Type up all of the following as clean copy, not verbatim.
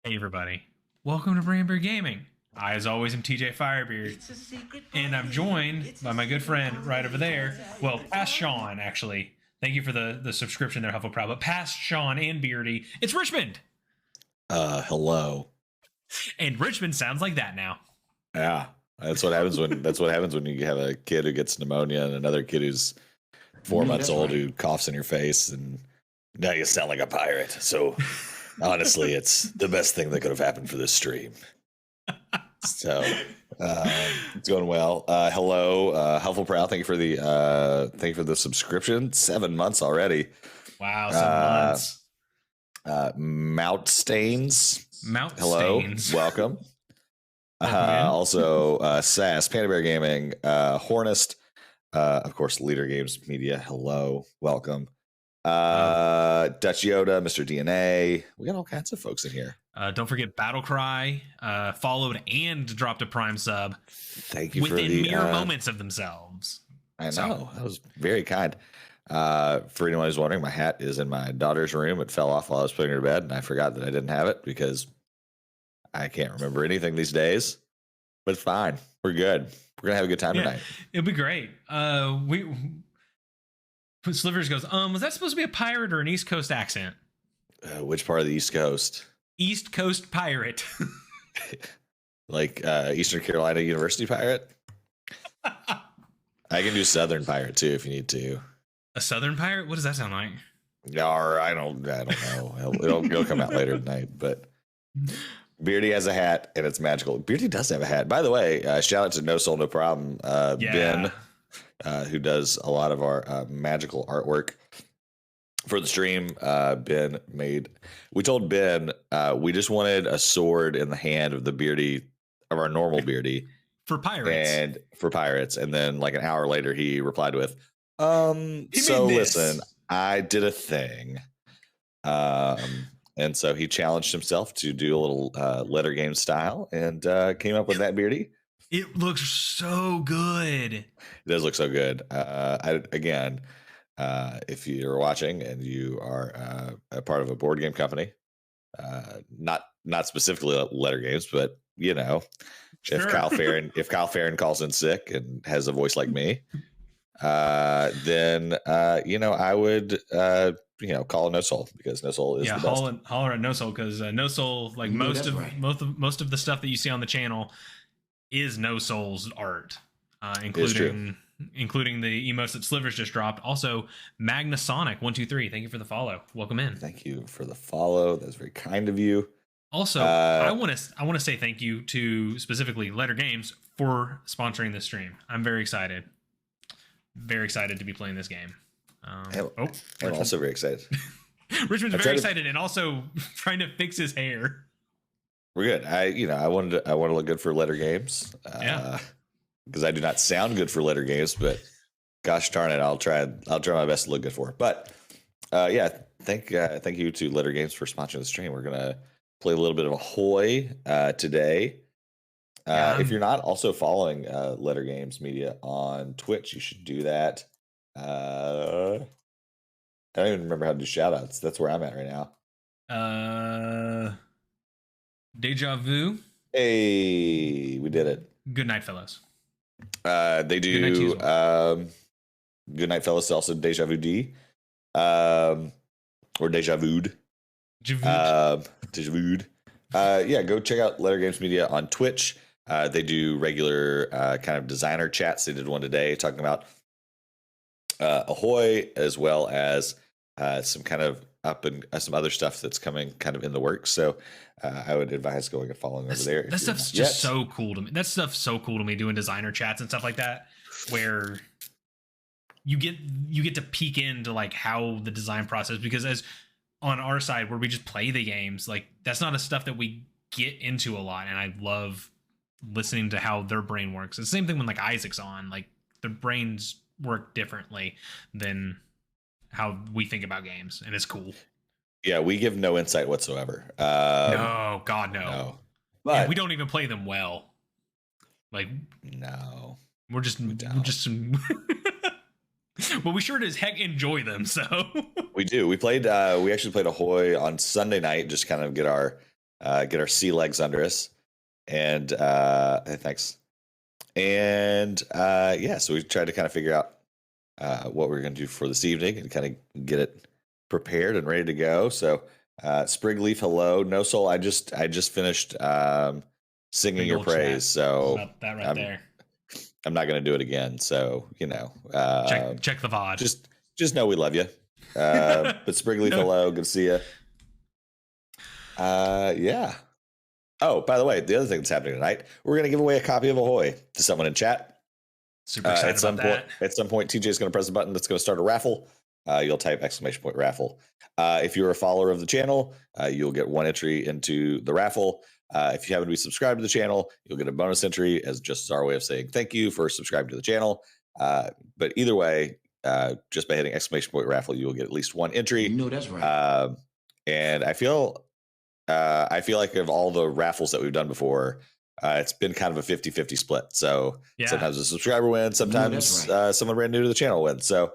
Hey everybody, welcome to Brandbeard Gaming. I, as always, am TJ Firebeard, and I'm joined by my good friend right over there. Well, past Sean, actually. Thank you for the subscription there, Huffleproud. But past Sean and Beardy, it's Richmond. Hello. And Richmond sounds like that now. Yeah, that's what happens when you have a kid who gets pneumonia and another kid who's 4 months old who coughs in your face, and now you sound like a pirate. So honestly, it's the best thing that could have happened for this stream. So it's going well. Hello, Huffleproud. Thank you for the subscription. 7 months already. Wow, 7 months. Mount Stains. Hello, welcome. Also, Sass, Panda Bear Gaming, Hornist, of course, Leader Games Media. Hello, welcome. Dutch Yoda, Mr. DNA. We got all kinds of folks in here. Don't forget Battlecry, followed and dropped a Prime sub. Thank you within for the mere moments of themselves. I know, that was very kind. For anyone who's wondering, my hat is in my daughter's room. It fell off while I was putting her to bed, and I forgot that I didn't have it because I can't remember anything these days. But it's fine. We're good. We're gonna have a good time tonight. It'll be great. Slivers goes, was that supposed to be a pirate or an East Coast accent? Which part of the East Coast? East Coast pirate. Like Eastern Carolina University pirate? I can do Southern pirate too if you need to. A Southern pirate? What does that sound like? Or I don't know. It'll come out later tonight. But Beardy has a hat and it's magical. Beardy does have a hat. By the way, shout out to No Soul No Problem, Ben, who does a lot of our magical artwork for the stream. Ben made. We told Ben we just wanted a sword in the hand of the Beardy, of our normal Beardy, for pirates. And then like an hour later, he replied with, "So listen, I did a thing." And so he challenged himself to do a little letter game style and came up with that Beardy. It looks so good. It does look so good. If you're watching and you are a part of a board game company, not specifically letter games, but you know, sure. if Kyle Farron calls in sick and has a voice like me, then I would call No Soul, because No Soul is the best. Holler at No Soul, because No Soul, like most of the stuff that you see on the channel is No Soul's art, including the emotes that Slivers just dropped. Also, Magnasonic 123, thank you for the follow. Welcome in. Thank you for the follow. That's very kind of you. Also, I want to say thank you to specifically Letter Games for sponsoring this stream. I'm very excited. Very excited to be playing this game. I'm also very excited. Richmond's very excited and also trying to fix his hair. We're good. I want to look good for Letter Games. Because I do not sound good for Letter Games, but gosh darn it, I'll try my best to look good for it. But thank you to Letter Games for sponsoring the stream. We're gonna play a little bit of Ahoy today. If you're not also following Letter Games Media on Twitch, you should do that. I don't even remember how to do shout outs. That's where I'm at right now. Deja Vu. Hey, we did it. Good night, fellows. They do Good Night Fellas, also Deja Vu D, or Deja Vu'd. Deja Vu'd. Go check out Letter Games Media on Twitch. They do regular kind of designer chats. They did one today talking about Ahoy, as well as some kind of some other stuff that's coming kind of in the works. So I would advise going and following over there. That stuff's just so cool to me. That stuff's so cool to me, doing designer chats and stuff like that, where you get to peek into like how the design process, because as on our side where we just play the games, like that's not a stuff that we get into a lot, and I love listening to how their brain works. It's the same thing when like Isaac's on, like their brains work differently than how we think about games, and it's cool. Yeah, we give no insight whatsoever. No, God, no. But and we don't even play them well. Like, no, we're just some. But we sure as heck enjoy them. So we do. We actually played Ahoy on Sunday night, just kind of get our get our sea legs under us. And thanks. And yeah, so we tried to kind of figure out what we're going to do for this evening and kind of get it prepared and ready to go. So Springleaf, hello. No Soul, I just finished singing Big your old praise. chat So about that right there. I'm not going to do it again. So, you know, Check the VOD. Just know we love you. But Springleaf, hello. Good to see you. Yeah. Oh, by the way, the other thing that's happening tonight, we're going to give away a copy of Ahoy to someone in chat. Super excited about that. At some point, TJ is going to press a button that's going to start a raffle. You'll type !raffle. If you're a follower of the channel, you'll get one entry into the raffle. If you happen to be subscribed to the channel, you'll get a bonus entry as just our way of saying thank you for subscribing to the channel. But either way, just by hitting !raffle, you will get at least one entry. You know that's right. And I feel like of all the raffles that we've done before, it's been kind of a 50-50 split. So sometimes a subscriber wins, sometimes someone brand new to the channel wins. So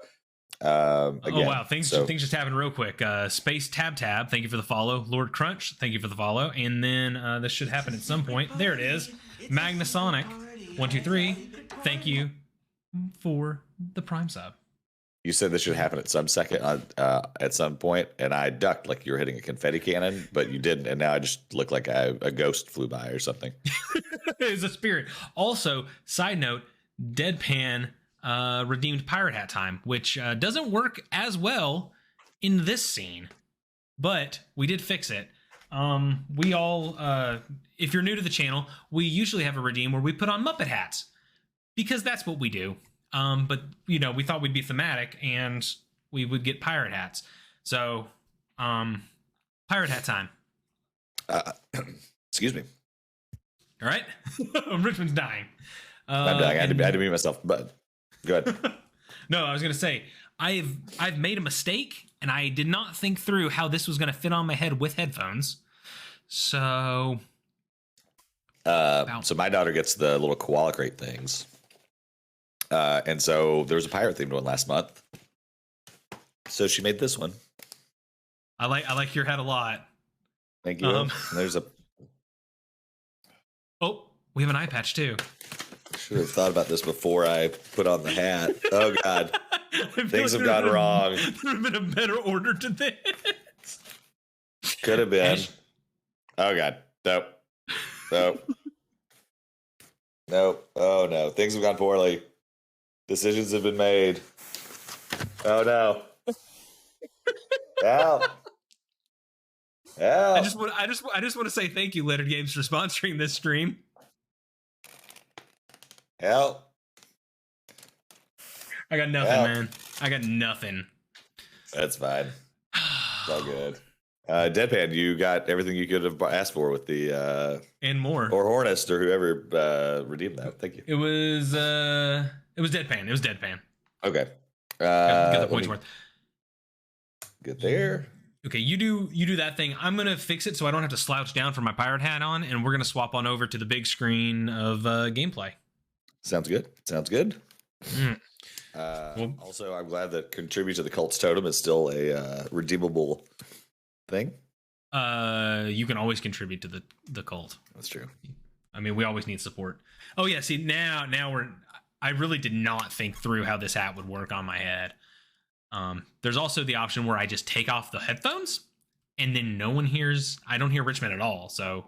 again, oh wow, things just happened real quick. Space Tab, thank you for the follow. Lord Crunch, thank you for the follow. And then this should happen at some point. There it is. Magnasonic 123, thank you for the Prime sub. You said this should happen at some point, and I ducked like you were hitting a confetti cannon, but you didn't, and now I just look like a ghost flew by or something. It's a spirit. Also, side note, Deadpan redeemed Pirate Hat time, which doesn't work as well in this scene, but we did fix it. We all, if you're new to the channel, we usually have a redeem where we put on Muppet hats because that's what we do. But you know, we thought we'd be thematic and we would get pirate hats. So, pirate hat time. Excuse me. All right. Richmond's dying. I'm dying. I had to mute myself, but go ahead. No, I was going to say, I've made a mistake and I did not think through how this was going to fit on my head with headphones. So, so my daughter gets the little koala crate things. And so there was a pirate themed one last month. So she made this one. I like your hat a lot. Thank you. There's a. Oh, we have an eye patch too. Should have thought about this before I put on the hat. Oh God, things have gone wrong. There would have been a better order to this. Could have been. Oh God, nope. Oh no, things have gone poorly. Decisions have been made. Oh no! Help! Help! I just want to say thank you, Lettered Games, for sponsoring this stream. Help! I got nothing, man. I got nothing. That's fine. It's all good. Deadpan, you got everything you could have asked for with the and more, or Hornist or whoever redeemed that. Thank you. It was Deadpan. It was Deadpan. Okay. Got the points worth. Get there. Okay, you do that thing. I'm gonna fix it so I don't have to slouch down for my pirate hat on, and we're gonna swap on over to the big screen of gameplay. Sounds good. Mm. Also, I'm glad that contribute to the cult's totem is still a redeemable thing. You can always contribute to the cult. That's true. I mean, we always need support. Oh yeah, see now I really did not think through how this hat would work on my head. There's also the option where I just take off the headphones and then I don't hear Richmond at all. So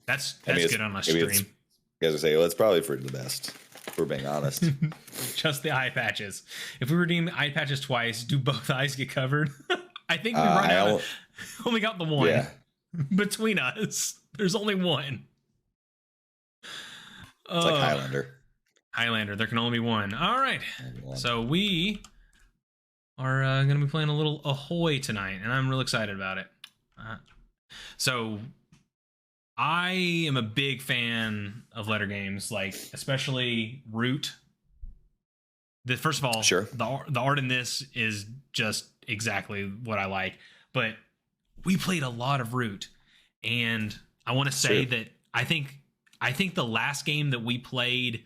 that's good on my stream. As I say, well, it's probably for the best, if we're being honest. Just the eye patches. If we redeem eye patches twice, do both eyes get covered? I think we only got the one. Yeah. Between us. There's only one. It's like Highlander. There can only be one. All right. So we are going to be playing a little Ahoy tonight, and I'm real excited about it. So I am a big fan of letter games, like especially Root. First of all, sure, the art in this is just exactly what I like. But we played a lot of Root, and I want to say that I think the last game that we played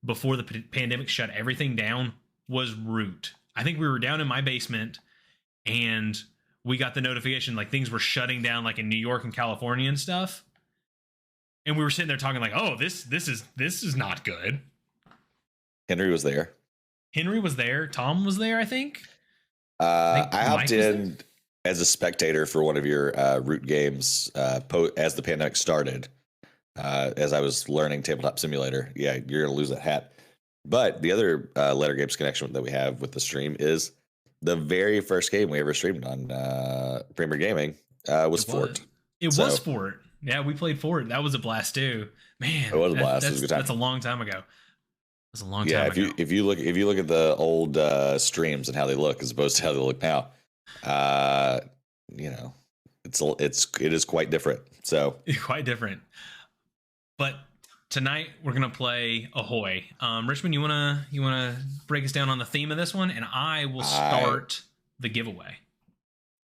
before the pandemic shut everything down was Root. I think we were down in my basement and we got the notification like things were shutting down like in New York and California and stuff. And we were sitting there talking like, oh, this is not good. Henry was there. Henry was there. Tom was there, I think. I hopped in as a spectator for one of your root games as the pandemic started. As I was learning Tabletop Simulator. Yeah, you're gonna lose that hat. But the other Letter Games connection that we have with the stream is the very first game we ever streamed on Premier Gaming was Fort. It was Fort. Yeah, we played Fort. That was a blast too. Man, it was a blast. It was a good time. That's a long time ago. It was a long time ago. If you look at the old streams and how they look as opposed to how they look now, it is quite different. So quite different. But tonight we're gonna play Ahoy. Richmond, you wanna break us down on the theme of this one, and I will start the giveaway.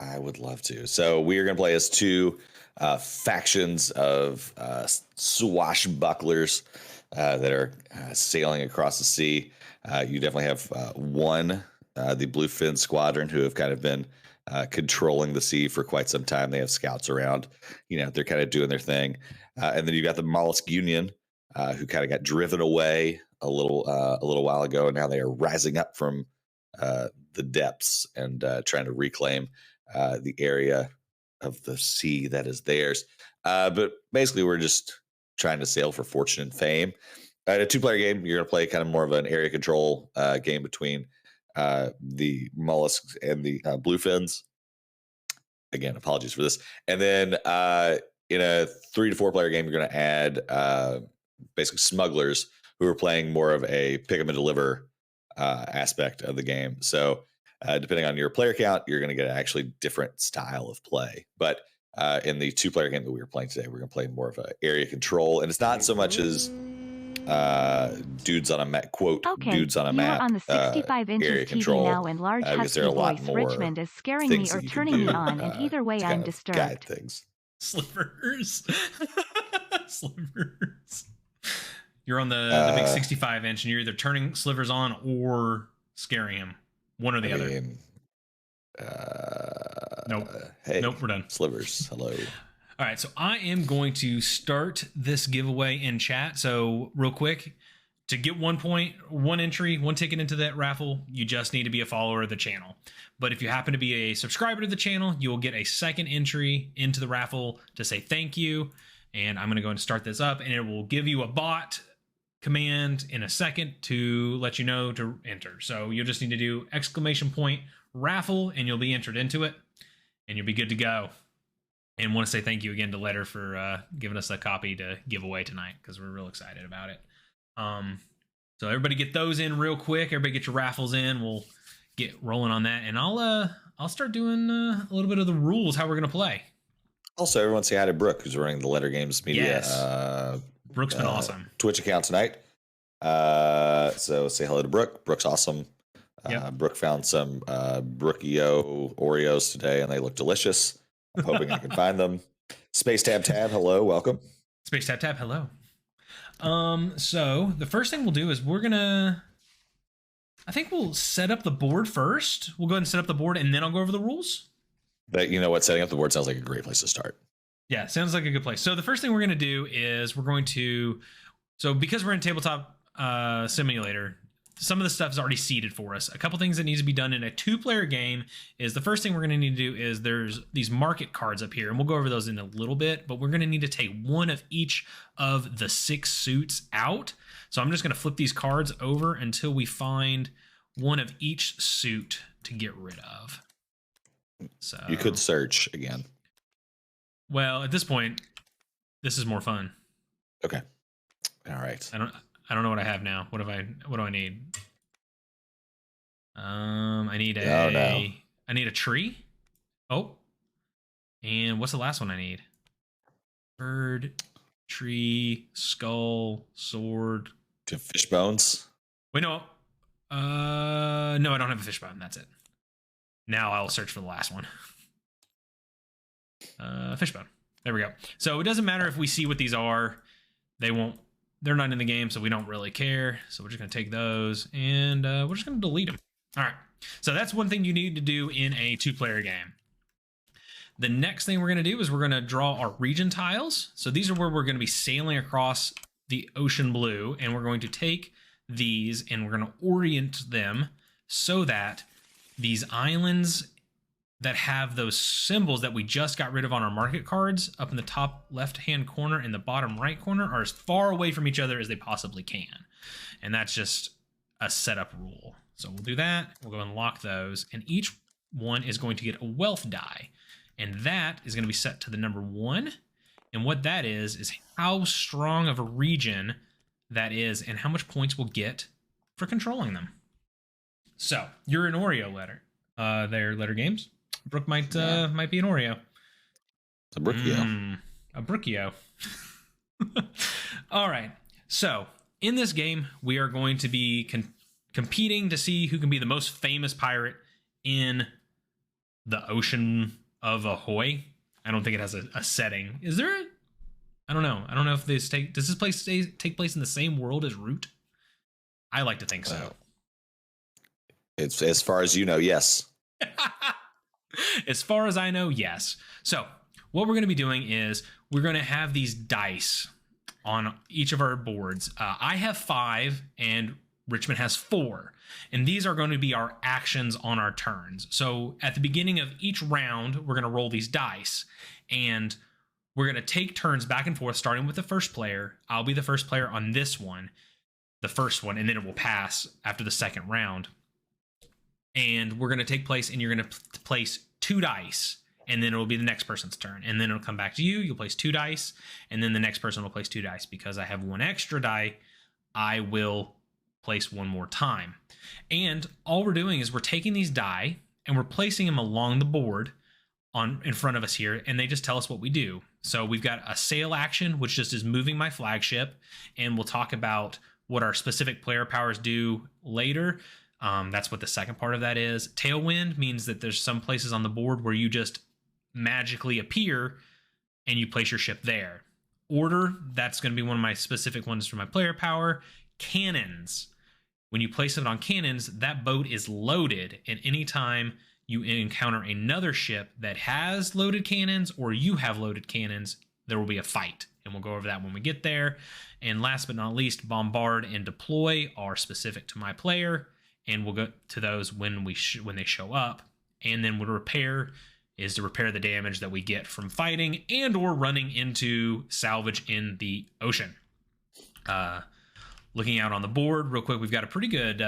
I would love to. So we are gonna play as two factions of swashbucklers that are sailing across the sea. You definitely have one, the Bluefin Squadron, who have kind of been controlling the sea for quite some time. They have scouts around. They're kind of doing their thing. And then you got the Mollusk Union, who kind of got driven away a little while ago, and now they are rising up from the depths and trying to reclaim the area of the sea that is theirs. But basically, we're just trying to sail for fortune and fame. In a two-player game, you're going to play kind of more of an area control game between the mollusks and the bluefins. Again, apologies for this. And then in a 3 to 4 player game, you're going to add basically smugglers, who are playing more of a pick 'em and deliver aspect of the game. So depending on your player count, you're going to get an actually different style of play. But in the 2-player game that we were playing today, we're going to play more of an area control, and it's not so much as dudes on a map, quote, okay, dudes on a map, on the 65 inches area TV control, now, and large husky voice Richmond is scaring me or turning me on, and either way I'm disturbed. Guide things. Slivers. Slivers. You're on the big 65 inch, and you're either turning Slivers on or scaring him. One or the other. Nope. Hey, nope, we're done. Slivers, hello. All right, so I am going to start this giveaway in chat. So real quick, to get 1 point, 1 entry, 1 ticket into that raffle, you just need to be a follower of the channel. But if you happen to be a subscriber to the channel, you will get a 2nd entry into the raffle to say thank you. And I'm going to go and start this up, and it will give you a bot command in a second to let you know to enter. So you'll just need to do !raffle, and you'll be entered into it, and you'll be good to go. And want to say thank you again to Letter for giving us a copy to give away tonight, because we're real excited about it. So everybody get those in real quick. Everybody get your raffles in. We'll get rolling on that, and I'll start doing a little bit of the rules, how we're gonna play. Also, everyone say hi to Brooke, who's running the Letter Games Media. Yes. Brooke's been awesome. Twitch account tonight. So say hello to Brooke. Brooke's awesome. Yep. Brooke found some Brookio Oreos today, and they look delicious. I'm hoping I can find them. Space Tab, hello, welcome. Space Tab, hello. So the first thing we'll do is I think we'll set up the board first. We'll go ahead and set up the board, and then I'll go over the rules. But you know what? Setting up the board sounds like a great place to start. Yeah, sounds like a good place. So the first thing we're going to do is because we're in Tabletop Simulator, some of the stuff is already seeded for us. A couple things that needs to be done in a 2-player game is the first thing we're going to need to do is there's these market cards up here, and we'll go over those in a little bit, but we're going to need to take one of each of the 6 suits out. So I'm just going to flip these cards over until we find one of each suit to get rid of. So you could search again. Well, at this point, this is more fun. Okay. All right. I don't know what I have now. What do I need? I need I need a tree. Oh. And what's the last one I need? Bird, tree, skull, sword. Do you have fish bones? Wait, no. No, I don't have a fish bone. That's it. Now I'll search for the last one. Fishbone. There we go. So it doesn't matter if we see what these are. They're not in the game, so we don't really care. So we're just going to take those, and we're just going to delete them. All right. So that's one thing you need to do in a 2-player game. The next thing we're going to do is we're going to draw our region tiles. So these are where we're going to be sailing across the ocean blue, and we're going to take these and we're going to orient them so that these islands that have those symbols that we just got rid of on our market cards up in the top left-hand corner and the bottom right corner are as far away from each other as they possibly can. And that's just a setup rule. So we'll do that. We'll go and lock those. And each one is going to get a wealth die. And that is going to be set to the number 1. And what that is how strong of a region that is and how much points we'll get for controlling them. So you're an Oreo letter. They're letter games. Brooke might be an Oreo. It's a Brookio. A Brookio. All right. So in this game, we are going to be competing to see who can be the most famous pirate in the ocean of Ahoy. I don't think it has a setting. Is there? I don't know. I don't know if does this place take place in the same world as Root? I like to think so. It's as far as you know, yes. As far as I know, yes. So what we're going to be doing is we're going to have these dice on each of our boards. I have 5 and Richmond has 4. And these are going to be our actions on our turns. So at the beginning of each round, we're going to roll these dice. And we're going to take turns back and forth, starting with the first player. I'll be the first player on this one, the first one, and then it will pass after the second round. And we're going to take place, and you're going to place 2 dice, and then it will be the next person's turn. And then it'll come back to you. You'll place 2 dice, and then the next person will place 2 dice. Because I have 1 extra die, I will place 1 more time. And all we're doing is we're taking these die, and we're placing them along the board in front of us here, and they just tell us what we do. So we've got a sail action, which just is moving my flagship, and we'll talk about what our specific player powers do later. That's what the second part of that is. Tailwind means that there's some places on the board where you just magically appear and you place your ship there. Order, that's going to be one of my specific ones for my player power. Cannons. When you place it on cannons, that boat is loaded, and anytime you encounter another ship that has loaded cannons or you have loaded cannons, there will be a fight. And we'll go over that when we get there. And last but not least, bombard and deploy are specific to my player. And we'll go to those when they show up. And then what repair is to repair the damage that we get from fighting and or running into salvage in the ocean. Looking out on the board real quick, we've got a pretty good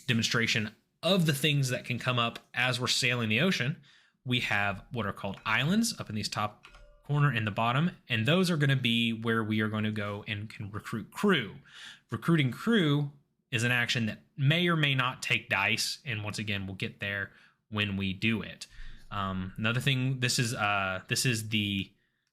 demonstration of the things that can come up as we're sailing the ocean. We have what are called islands up in these top corner and the bottom, and those are going to be where we are going to go and can recruit crew. Recruiting crew is an action that may or may not take dice, and once again, we'll get there when we do it. Another thing, this is the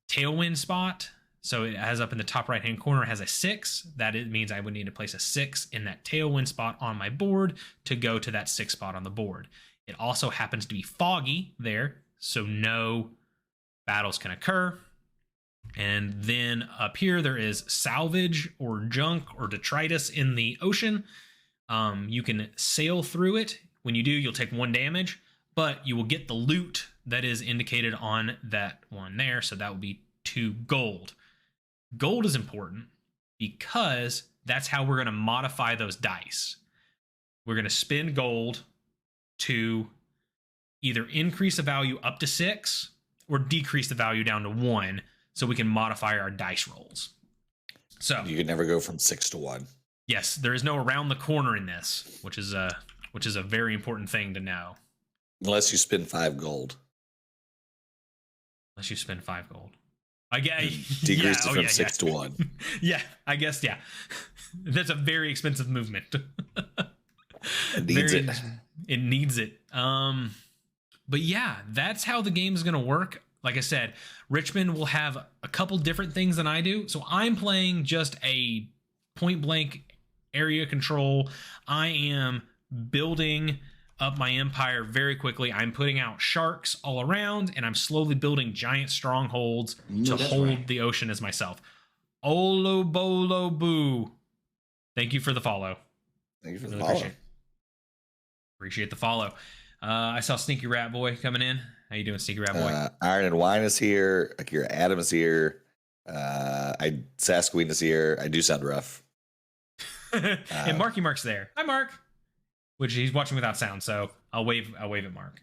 tailwind spot. So it has up in the top right hand corner, it has a 6. That it means I would need to place a 6 in that tailwind spot on my board to go to that 6 spot on the board. It also happens to be foggy there, so no battles can occur. And then up here, there is salvage or junk or detritus in the ocean. You can sail through it. When you do, you'll take 1 damage, but you will get the loot that is indicated on that one there. So that would be 2 gold. Gold is important because that's how we're going to modify those dice. We're going to spend gold to either increase the value up to 6 or decrease the value down to 1 so we can modify our dice rolls. So you can never go from 6 to 1. Yes, there is no around the corner in this, which is a very important thing to know. Unless you spend 5 gold. Unless you spend 5 gold. I guess decreased it from 6 to 1. Yeah, I guess, yeah. That's a very expensive movement. It needs it. It needs it. But yeah, that's how the game is going to work. Like I said, Richmond will have a couple different things than I do. So I'm playing just a point blank area control. I am building up my empire very quickly. I'm putting out sharks all around, and I'm slowly building giant strongholds to hold the ocean as myself. Olo bolo boo. Thank you for the follow. Thank you for the follow. Appreciate the follow. I saw Sneaky Rat Boy coming in. How you doing, Sneaky Rat Boy? Iron and Wine is here. Akira Adam is here. Sasqueen is here. I do sound rough. And Marky Mark's there. Hi, Mark. Which he's watching without sound, so I'll wave at Mark.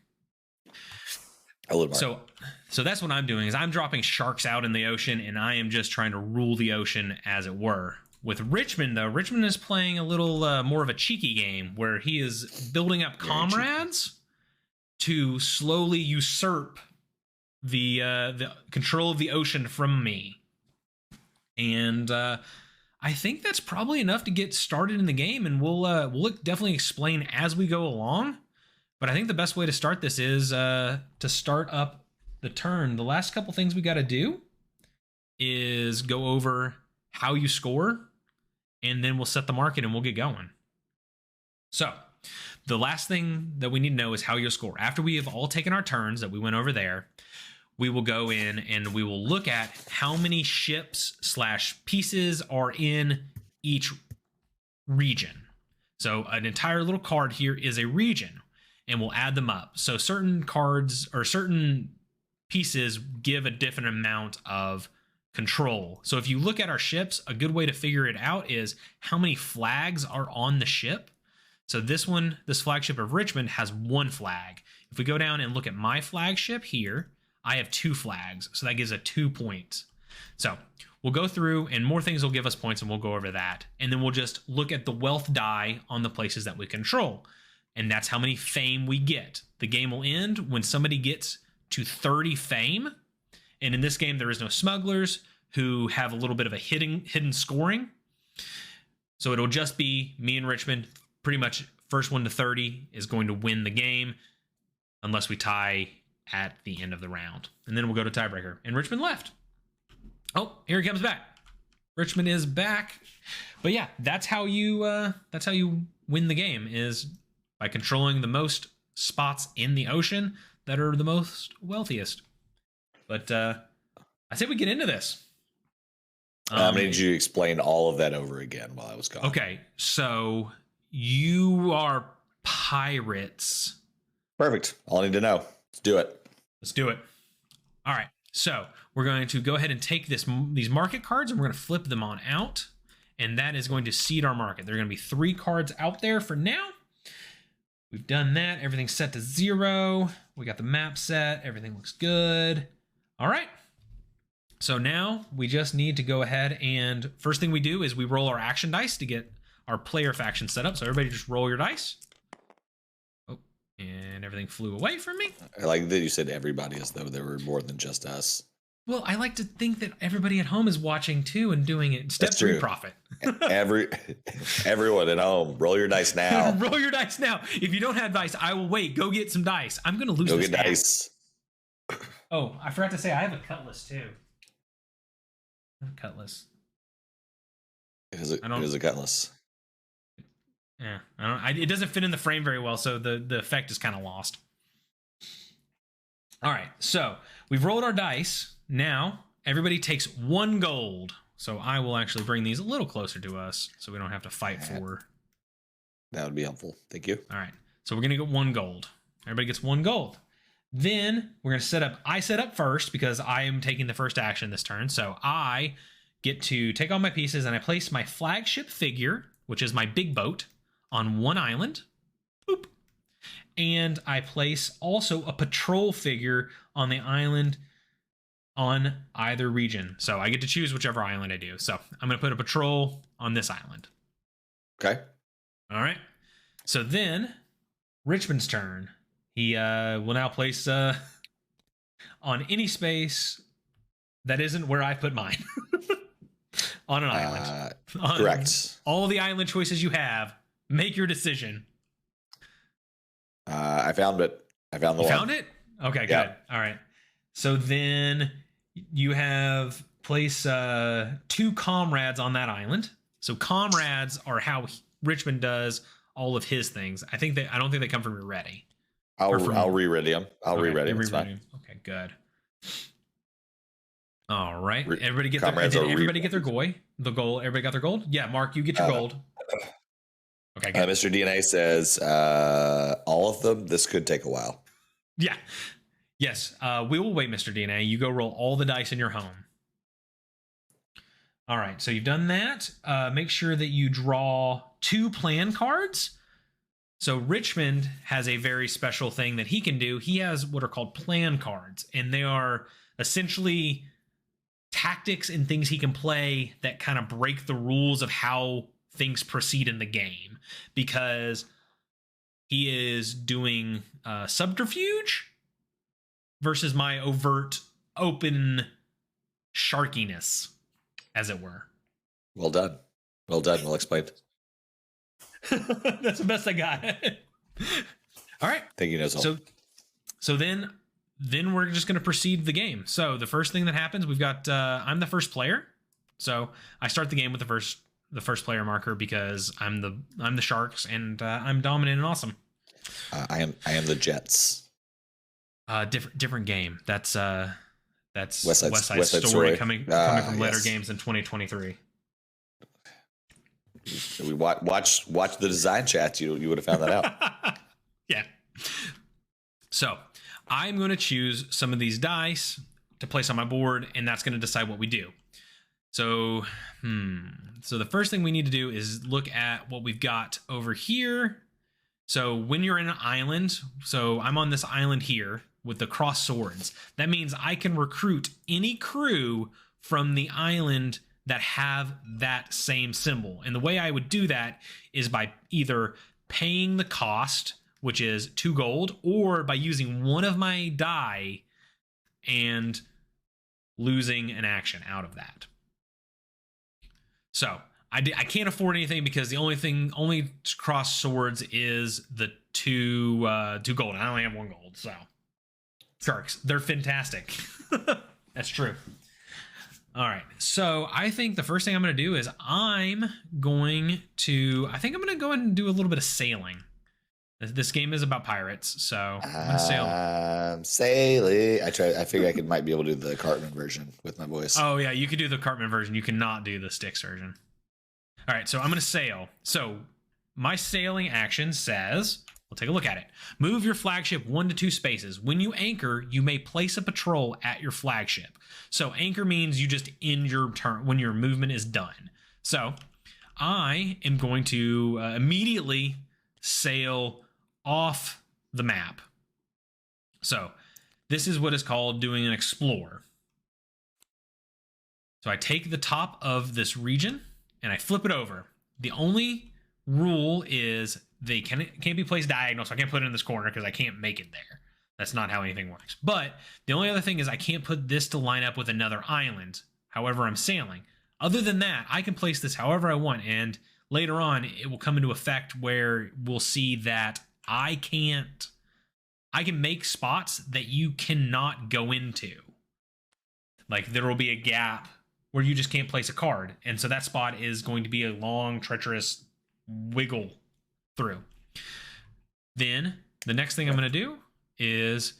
Hello, Mark. So that's what I'm doing is I'm dropping sharks out in the ocean, and I am just trying to rule the ocean, as it were. With Richmond, though, Richmond is playing a little more of a cheeky game where he is building up comrades to slowly usurp the control of the ocean from me. And I think that's probably enough to get started in the game, and we'll definitely explain as we go along. But I think the best way to start this is to start up the turn. The last couple things we got to do is go over how you score, and then we'll set the market and we'll get going. So the last thing that we need to know is how you'll score. After we have all taken our turns that we went over there, we will go in and we will look at how many ships / pieces are in each region. So an entire little card here is a region, and we'll add them up. So certain cards or certain pieces give a different amount of control. So if you look at our ships, a good way to figure it out is how many flags are on the ship. So this flagship of Richmond has 1 flag. If we go down and look at my flagship here, I have 2 flags. So that gives a 2 points. So we'll go through, and more things will give us points, and we'll go over that. And then we'll just look at the wealth die on the places that we control. And that's how many fame we get. The game will end when somebody gets to 30 fame. And in this game, there is no smugglers who have a little bit of a hidden scoring. So it'll just be me and Richmond. Pretty much first one to 30 is going to win the game unless we tie at the end of the round. And then we'll go to tiebreaker. And Richmond left. Oh, here he comes back. Richmond is back. But yeah, that's how you win the game, is by controlling the most spots in the ocean that are the most wealthiest. But I say we get into this. I need you to explain all of that over again while I was gone. Okay, so you are pirates. Perfect. All I need to know. Let's do it. Let's do it. All right, so we're going to go ahead and take these market cards, and we're going to flip them on out, and that is going to seed our market. There are going to be 3 cards out there for now. We've done that. Everything's set to 0. We got the map set. Everything looks good. All right. So now we just need to go ahead, and first thing we do is we roll our action dice to get our player faction set up. So everybody just roll your dice. Oh, and everything flew away from me. I like that you said everybody, as though there were more than just us. Well, I like to think that everybody at home is watching too and doing it. Step 3 profit. Everyone at home, roll your dice now. Roll your dice now. If you don't have dice, I will wait. Go get some dice. I'm going to lose this. Go get dice. Oh, I forgot to say I have a cutlass too. Cutlass. It is a cutlass. Yeah, it doesn't fit in the frame very well, so the effect is kind of lost. All right, so we've rolled our dice. Now everybody takes 1 gold. So I will actually bring these a little closer to us, so we don't have to fight for. That would be helpful. Thank you. All right, so we're gonna get 1 gold. Everybody gets 1 gold. Then we're going to set up. I set up first because I am taking the first action this turn. So I get to take all my pieces, and I place my flagship figure, which is my big boat, on 1 island. Boop. And I place also a patrol figure on the island on either region. So I get to choose whichever island I do. So I'm going to put a patrol on this island. Okay. All right. So then Richmond's turn. He will now place on any space that isn't where I put mine. On an island. Correct. All the island choices you have, make your decision. I found it. I found the one. Found it? Okay, good. Yeah. All right. So then you have place 2 comrades on that island. So comrades are how Richmond does all of his things. I don't think they come from your ready. I'll re-ready them. I'll re-ready them. It's fine. Okay, good. All right. Everybody get their goy. The gold. Everybody got their gold? Yeah, Mark, you get your gold. Okay, good. Mr. DNA says all of them. This could take a while. Yeah. Yes, we will wait, Mr. DNA. You go roll all the dice in your home. All right, so you've done that. Make sure that you draw 2 plan cards. So Richmond has a very special thing that he can do. He has what are called plan cards, and they are essentially tactics and things he can play that kind of break the rules of how things proceed in the game, because he is doing subterfuge versus my overt, open sharkiness, as it were. Well done. Well done. Well explained. That's the best I got. All right. Thank you, Nizzle. So then we're just going to proceed the game. So the first thing that happens, we've got I'm the first player. So I start the game with the first player marker because I'm the Sharks, and I'm dominant and awesome. I am the Jets. Different game. That's West Side Story coming from later yes. games in 2023. We watch the design chats. You would have found that out. Yeah. So I'm going to choose some of these dice to place on my board, and that's going to decide what we do. So, so the first thing we need to do is look at what we've got over here. So when you're in an island, so I'm on this island here with the cross swords. That means I can recruit any crew from the island that have that same symbol. And the way I would do that is by either paying the cost, which is 2 gold, or by using one of my die and losing an action out of that. So I can't afford anything because the only cross swords is the 2 gold. I only have 1 gold, so Sharks, they're fantastic. That's true. All right, so I think the first thing I'm going to do is I'm going to go ahead and do a little bit of sailing. This game is about pirates, so I'm going to sail. Sailing. I figured might be able to do the Cartman version with my voice. Oh yeah, you could do the Cartman version. You cannot do the Styx version. All right, so I'm going to sail. So my sailing action says, we'll take a look at it. Move your flagship 1 to 2 spaces. When you anchor, you may place a patrol at your flagship. So anchor means you just end your turn when your movement is done. So I am going to immediately sail off the map. So this is what is called doing an explore. So I take the top of this region and I flip it over. The only rule is they can't be placed diagonal, so I can't put it in this corner because I can't make it there. That's not how anything works. But the only other thing is I can't put this to line up with another island, however I'm sailing. Other than that, I can place this however I want, and later on it will come into effect where we'll see that I can make spots that you cannot go into. Like there will be a gap where you just can't place a card, and so that spot is going to be a long, treacherous wiggle through. Then the next thing I'm going to do is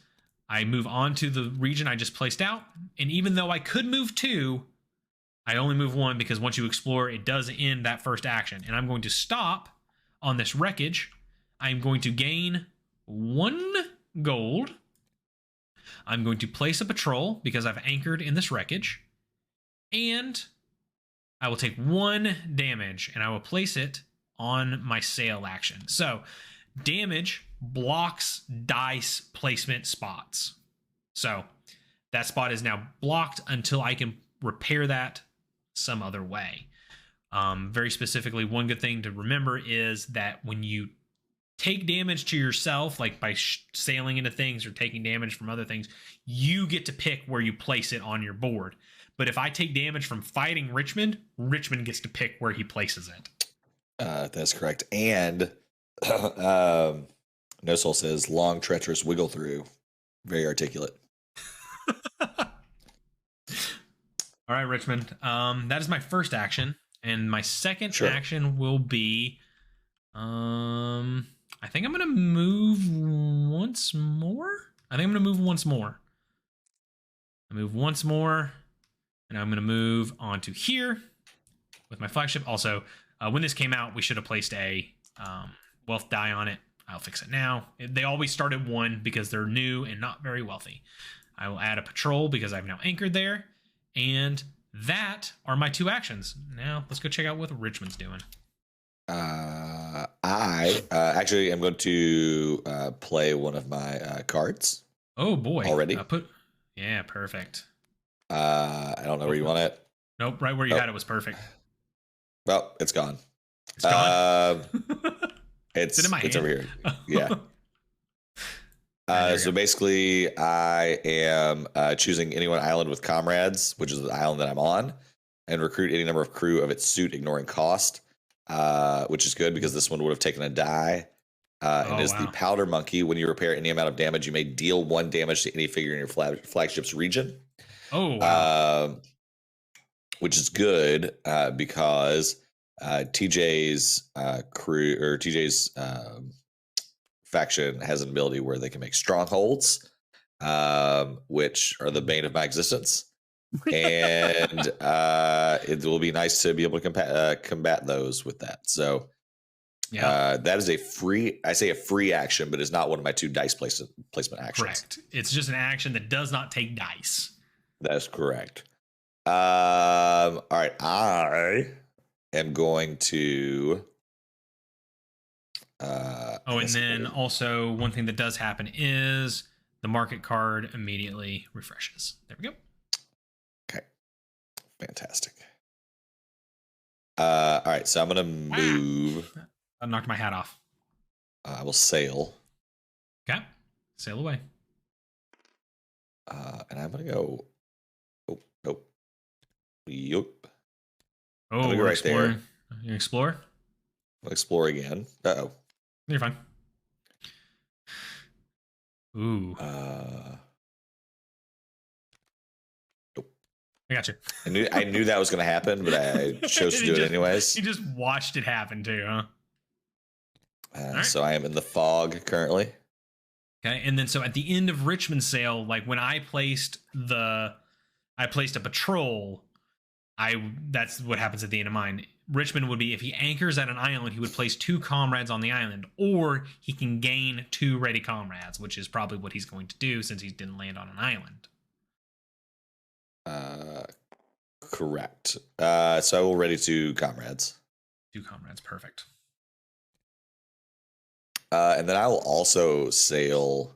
I move on to the region I just placed out, and even though I could move 2, I only move 1 because once you explore, it does end that first action. And I'm going to stop on this wreckage. I'm going to gain 1 gold. I'm going to place a patrol because I've anchored in this wreckage, and I will take 1 damage, and I will place it on my sail action. So damage blocks dice placement spots. So that spot is now blocked until I can repair that some other way. Very specifically, one good thing to remember is that when you take damage to yourself, like by sailing into things or taking damage from other things, you get to pick where you place it on your board. But if I take damage from fighting Richmond, Richmond gets to pick where he places it. That's correct. And No Soul says long, treacherous wiggle through. Very articulate. All right, Richmond. That is my first action. And my second action will be I think I'm going to move once more. I move once more. And I'm going to move onto here with my flagship. Also, when this came out, we should have placed a wealth die on it. I'll fix it now. They always start at 1 because they're new and not very wealthy. I will add a patrol because I've now anchored there. And that are my 2 actions. Now, let's go check out what Richmond's doing. I actually am going to play one of my cards. Oh, boy. Already? Yeah, perfect. I don't know where you want it. Nope, right where you had it was perfect. Well, it's gone. It's gone? It's in my hand? over here. Yeah. So basically, I am choosing any one island with comrades, which is the island that I'm on, and recruit any number of crew of its suit, ignoring cost, which is good because this one would have taken a die. And is the powder monkey. When you repair any amount of damage, you may deal 1 damage to any figure in your flagship's region. Oh, wow. Which is good because TJ's crew or TJ's faction has an ability where they can make strongholds, which are the bane of my existence. And it will be nice to be able to combat those with that. So that is a free action, but it's not one of my 2 dice placement actions. Correct. It's just an action that does not take dice. That's correct. All right. I am going to. And then also one thing that does happen is the market card immediately refreshes. There we go. Okay. Fantastic. All right. So I'm going to move. I knocked my hat off. I will sail. Okay. Sail away. And I'm going to go. Oh, nope. Yup. Oh, we're right there. You explore? I'll explore again. Uh-oh. You're fine. Ooh. Nope. I got you. I knew that was going to happen, but I chose to do it anyways. You just watched it happen too, huh? Right. So I am in the fog currently. Okay, and then so at the end of Richmond's sale, like when I placed a patrol, that's what happens at the end of mine. Richmond would be, if he anchors at an island, he would place 2 comrades on the island, or he can gain 2 ready comrades, which is probably what he's going to do since he didn't land on an island. Correct. So I will ready 2 comrades. 2 comrades, perfect. And then I will also sail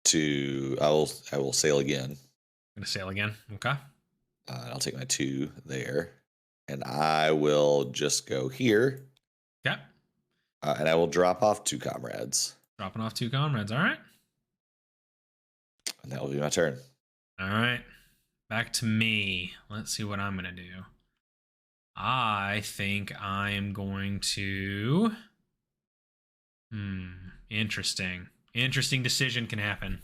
to. I will sail again. I'm gonna sail again. Okay. And I'll take my 2 there, and I will just go here. Okay. And I will drop off 2 comrades. Dropping off 2 comrades. All right. And that will be my turn. All right. Back to me. Let's see what I'm gonna do. I think I am going to. Interesting. Interesting decision can happen.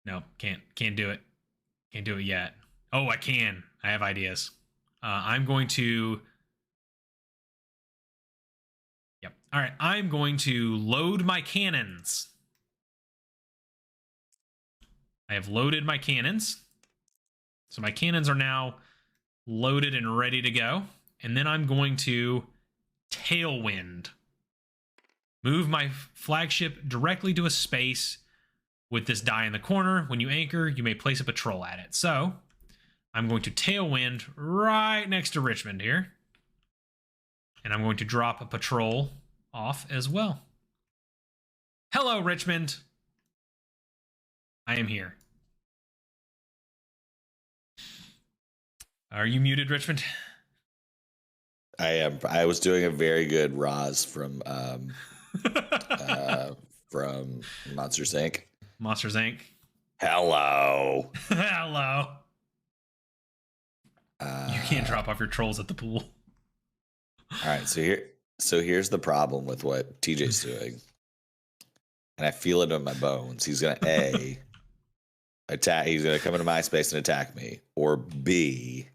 No, can't do it. Can't do it yet. Oh, I can. I have ideas. I'm going to. Yep. All right. I'm going to load my cannons. I have loaded my cannons. So my cannons are now loaded and ready to go. And then I'm going to tailwind. Move my flagship directly to a space with this die in the corner. When you anchor, you may place a patrol at it. So I'm going to tailwind right next to Richmond here. And I'm going to drop a patrol off as well. Hello, Richmond. I am here. Are you muted, Richmond? I am. I was doing a very good Roz from Monsters Inc. Monsters Inc. Hello. Hello. You can't drop off your trolls at the pool. All right, so here's the problem with what TJ's doing, and I feel it in my bones. He's gonna attack. He's gonna come into my space and attack me, or B,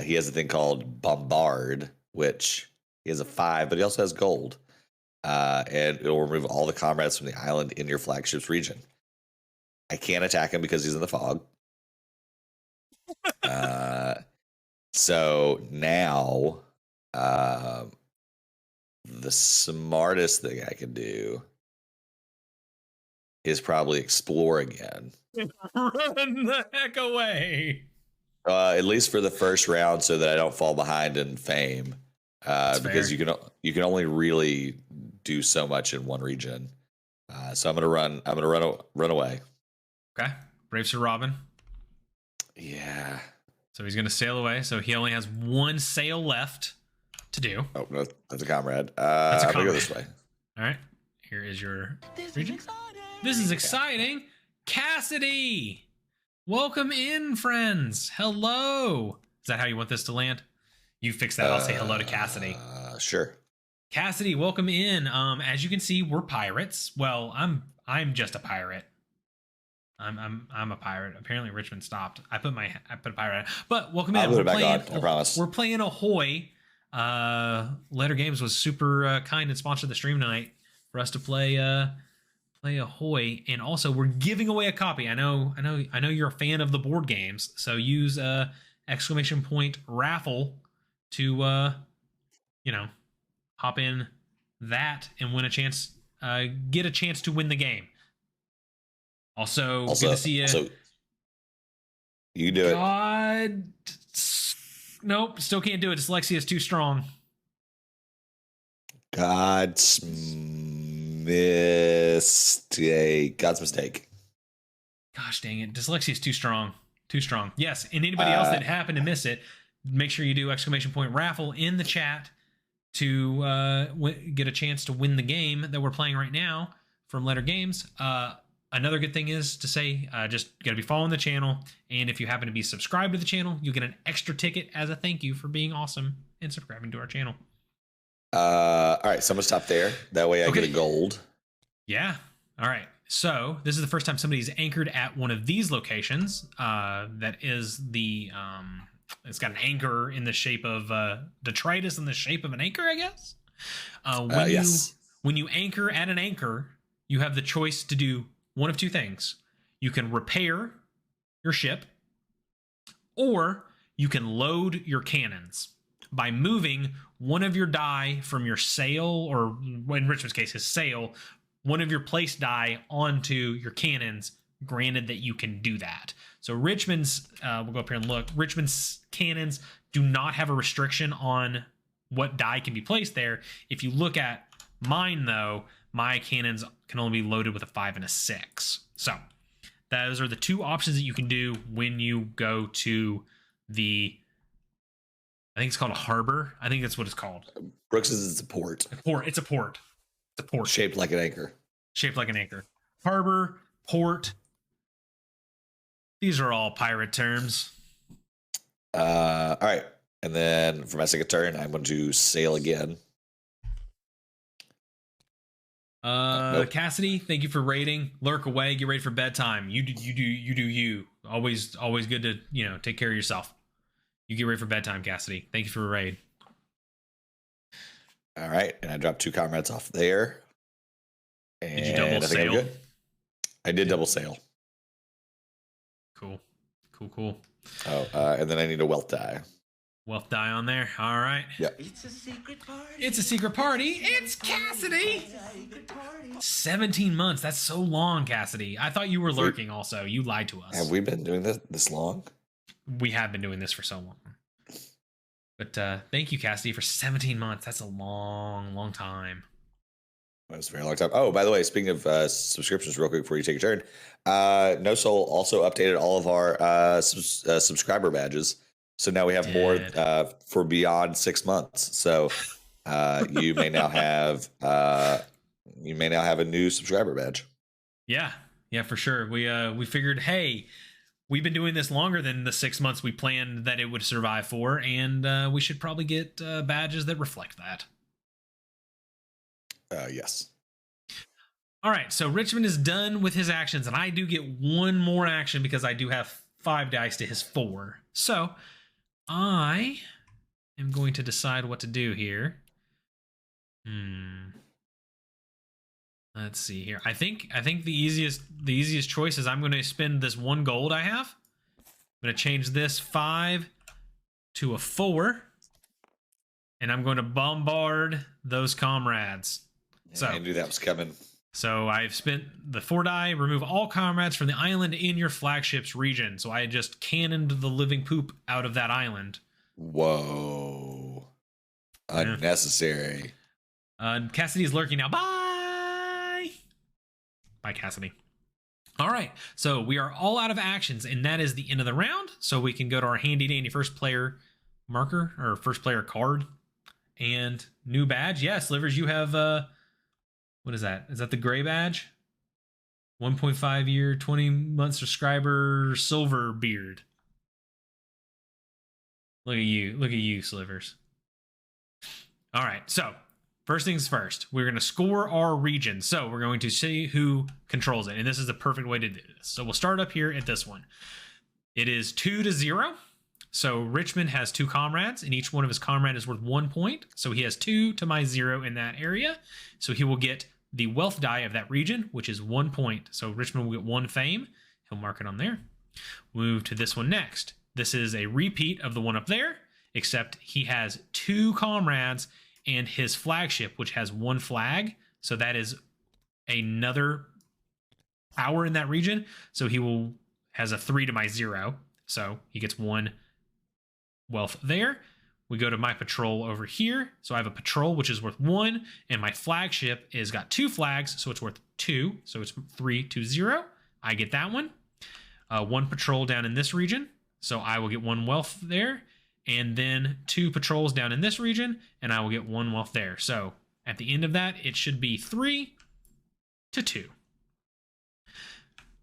he has a thing called Bombard, which he has a 5, but he also has gold, and it'll remove all the comrades from the island in your flagship's region. I can't attack him because he's in the fog. So now, the smartest thing I can do is probably explore again. Run the heck away. At least for the first round, so that I don't fall behind in fame. Because fair. you can only really do so much in one region. So I'm gonna run away. Okay. Brave Sir Robin. Yeah. So he's gonna sail away. So he only has one sail left to do. Oh, no, that's a comrade. That's a I'm gonna go comrade. this way. All right. Here is your region. This is exciting. Cassidy. Welcome in, friends. Hello. Is that how you want this to land? You fix that. I'll say hello to Cassidy. Sure. Cassidy, welcome in. As you can see, we're pirates. Well, I'm just a pirate. I'm a pirate. Apparently Richmond stopped. I put a pirate. But welcome in. I'll put it back on, I promise. We're playing Ahoy. Letter Games was super kind and sponsored the stream tonight for us to play Ahoy, and also we're giving away a copy. I know you're a fan of the board games, so use !raffle to hop in that and win a chance, get a chance to win the game. Also good to see you. Also, you do it. Nope, still can't do it. Dyslexia is too strong. God's mistake. Gosh dang it. Dyslexia is too strong. Too strong. Yes, and anybody else that happened to miss it, make sure you do !raffle in the chat to get a chance to win the game that we're playing right now from Letter Games. Another good thing is to say, just got to be following the channel, and if you happen to be subscribed to the channel, you'll get an extra ticket as a thank you for being awesome and subscribing to our channel. All right, so I'm gonna stop there. That way I get a gold. Yeah. All right. So this is the first time somebody's anchored at one of these locations. That is the it's got an anchor in the shape of detritus in the shape of an anchor, I guess. Yes. When you anchor at an anchor, you have the choice to do one of two things. You can repair your ship, or you can load your cannons by moving one of your die from your sail, or in Richmond's case, his sail, one of your place die onto your cannons, granted that you can do that. So Richmond's, we'll go up here and look, Richmond's cannons do not have a restriction on what die can be placed there. If you look at mine, though, my cannons can only be loaded with a 5 and a 6. So those are the two options that you can do when you go to the, I think it's called a harbor. I think that's what it's called. Brooks is a port. It's a port. It's a port. Shaped like an anchor. Shaped like an anchor. Harbor, port. These are all pirate terms. All right. And then for my second turn, I'm going to sail again. Nope. Cassidy, thank you for raiding. Lurk away, get ready for bedtime. You do you. Always good to, take care of yourself. You get ready for bedtime, Cassidy. Thank you for a raid. All right, and I dropped 2 comrades off there. And did you double sail? Good. I did double sail. Cool. Oh, and then I need a wealth die. Wealth die on there. All right. Yep. It's a secret party. It's a secret party. It's Cassidy. 17 months. That's so long, Cassidy. I thought you were lurking also. You lied to us. Have we been doing this long? We have been doing this for so long. But thank you, Cassidy, for 17 months. That's a long time. That's a very long time. Oh, by the way, speaking of subscriptions, real quick before you take your turn, No Soul also updated all of our subscriber badges. So now we have more for beyond 6 months. So you may now have a new subscriber badge. Yeah, for sure. We figured, hey, we've been doing this longer than the 6 months we planned that it would survive for, and we should probably get badges that reflect that. Yes. All right, so Richmond is done with his actions, and I do get one more action because I do have 5 dice to his 4. So I am going to decide what to do here. Let's see here. I think the easiest choice is I'm going to spend this 1 gold I have. I'm going to change this 5 to a 4. and I'm going to bombard those comrades. So I knew that was coming. So I've spent the 4 die, remove all comrades from the island in your flagship's region. So I just cannoned the living poop out of that island. Whoa. Unnecessary. Cassidy's lurking now. Bye! Bye, Cassidy. All right, so we are all out of actions, and that is the end of the round. So we can go to our handy-dandy first player marker, or first player card. And new badge. Yes, Slivers, you have... what is that? Is that the gray badge? 1.5 year, 20 month subscriber, silver beard. Look at you, Slivers. All right, so first things first, we're going to score our region. So we're going to see who controls it, and this is the perfect way to do this. So we'll start up here at this one. It is 2-0. So Richmond has 2 comrades, and each one of his comrade is worth 1 point. So he has 2 to my 0 in that area. So he will get the wealth die of that region, which is 1 point. So Richmond will get 1 fame. He'll mark it on there. We'll move to this one next. This is a repeat of the one up there, except he has 2 comrades and his flagship, which has 1 flag. So that is another power in that region. So he has a 3 to my 0. So he gets 1 wealth there. We go to my patrol over here. So I have a patrol, which is worth 1, and my flagship is got 2 flags, so it's worth 2. So it's 3-0. I get that one. 1 patrol down in this region, so I will get 1 wealth there, and then 2 patrols down in this region, and I will get 1 wealth there. So at the end of that, it should be 3-2.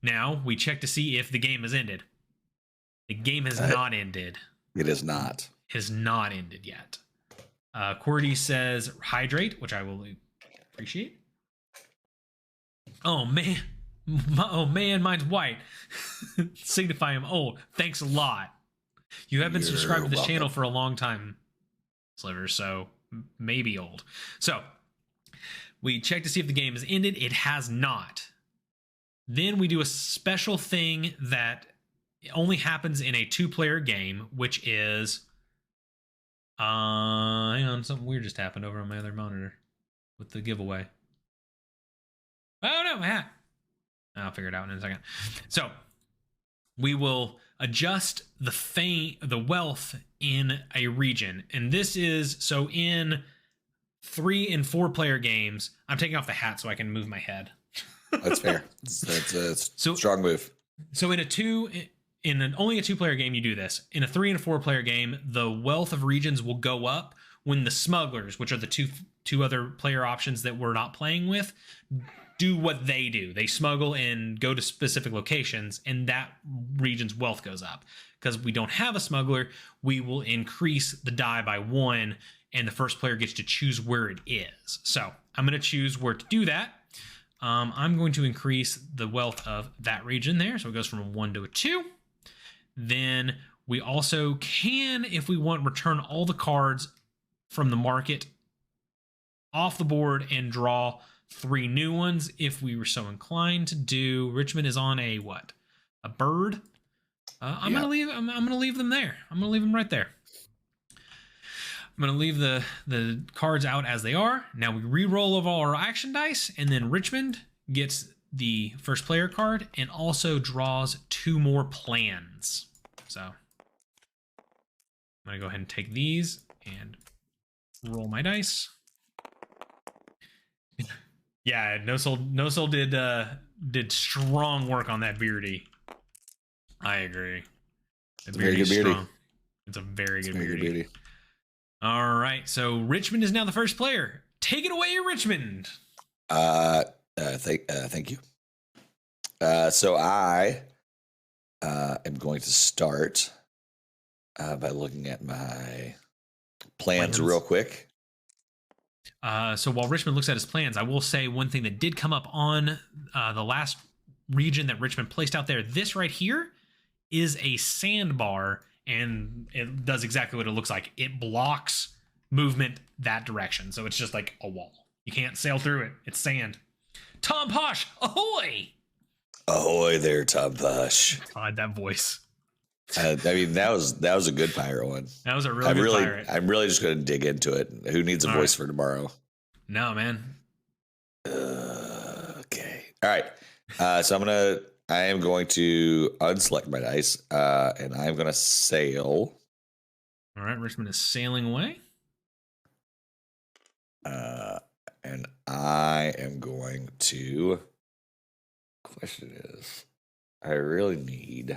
Now we check to see if the game has ended. The game has not ended. It is not. Has not ended yet. Cordy says hydrate, which I will appreciate. Oh man, mine's white. Signify I'm old. Thanks a lot. You have been subscribed to this channel for a long time, Slivers, so maybe old. So we check to see if the game has ended. It has not. Then we do a special thing that only happens in a 2-player game, which is hang on, something weird just happened over on my other monitor with the giveaway. Oh no, my hat. I'll figure it out in a second. So we will adjust the wealth in a region, and this is so in 3 and 4 player games. I'm taking off the hat so I can move my head. That's fair. That's a strong move. So in only a 2-player game, you do this. In a 3 and 4 player game, the wealth of regions will go up when the smugglers, which are the two other player options that we're not playing with, do what they do. They smuggle and go to specific locations, and that region's wealth goes up. Because we don't have a smuggler, we will increase the die by 1, and the first player gets to choose where it is. So I'm going to choose where to do that. I'm going to increase the wealth of that region there. So it goes from a 1 to a 2. Then we also can, if we want, return all the cards from the market off the board and draw 3 new ones if we were so inclined to do. Richmond is on a what? A bird. I'm gonna leave them there. I'm gonna leave them right there. I'm gonna leave the cards out as they are. Now we re-roll of all our action dice, and then Richmond gets the first player card and also draws 2 more plans. So I'm gonna go ahead and take these and roll my dice. Yeah, No Soul did strong work on that beardy. I agree. The beardy's strong. It's a very good beardy. All right, so Richmond is now the first player. Take it away, Richmond. Thank you. So I am going to start by looking at my plans real quick. So while Richmond looks at his plans, I will say one thing that did come up on the last region that Richmond placed out there. This right here is a sandbar, and it does exactly what it looks like. It blocks movement that direction, so it's just like a wall. You can't sail through it. It's sand. Tom Posh, ahoy! Ahoy there, Tom Posh. God, that voice. I mean, that was a good pirate one. That was a really good pirate. I'm really just going to dig into it. Who needs a voice for tomorrow? No, man. Okay. All right. So I am going to unselect my dice, and I'm going to sail. All right, Richmond is sailing away. And I am going to. Question is, I really need.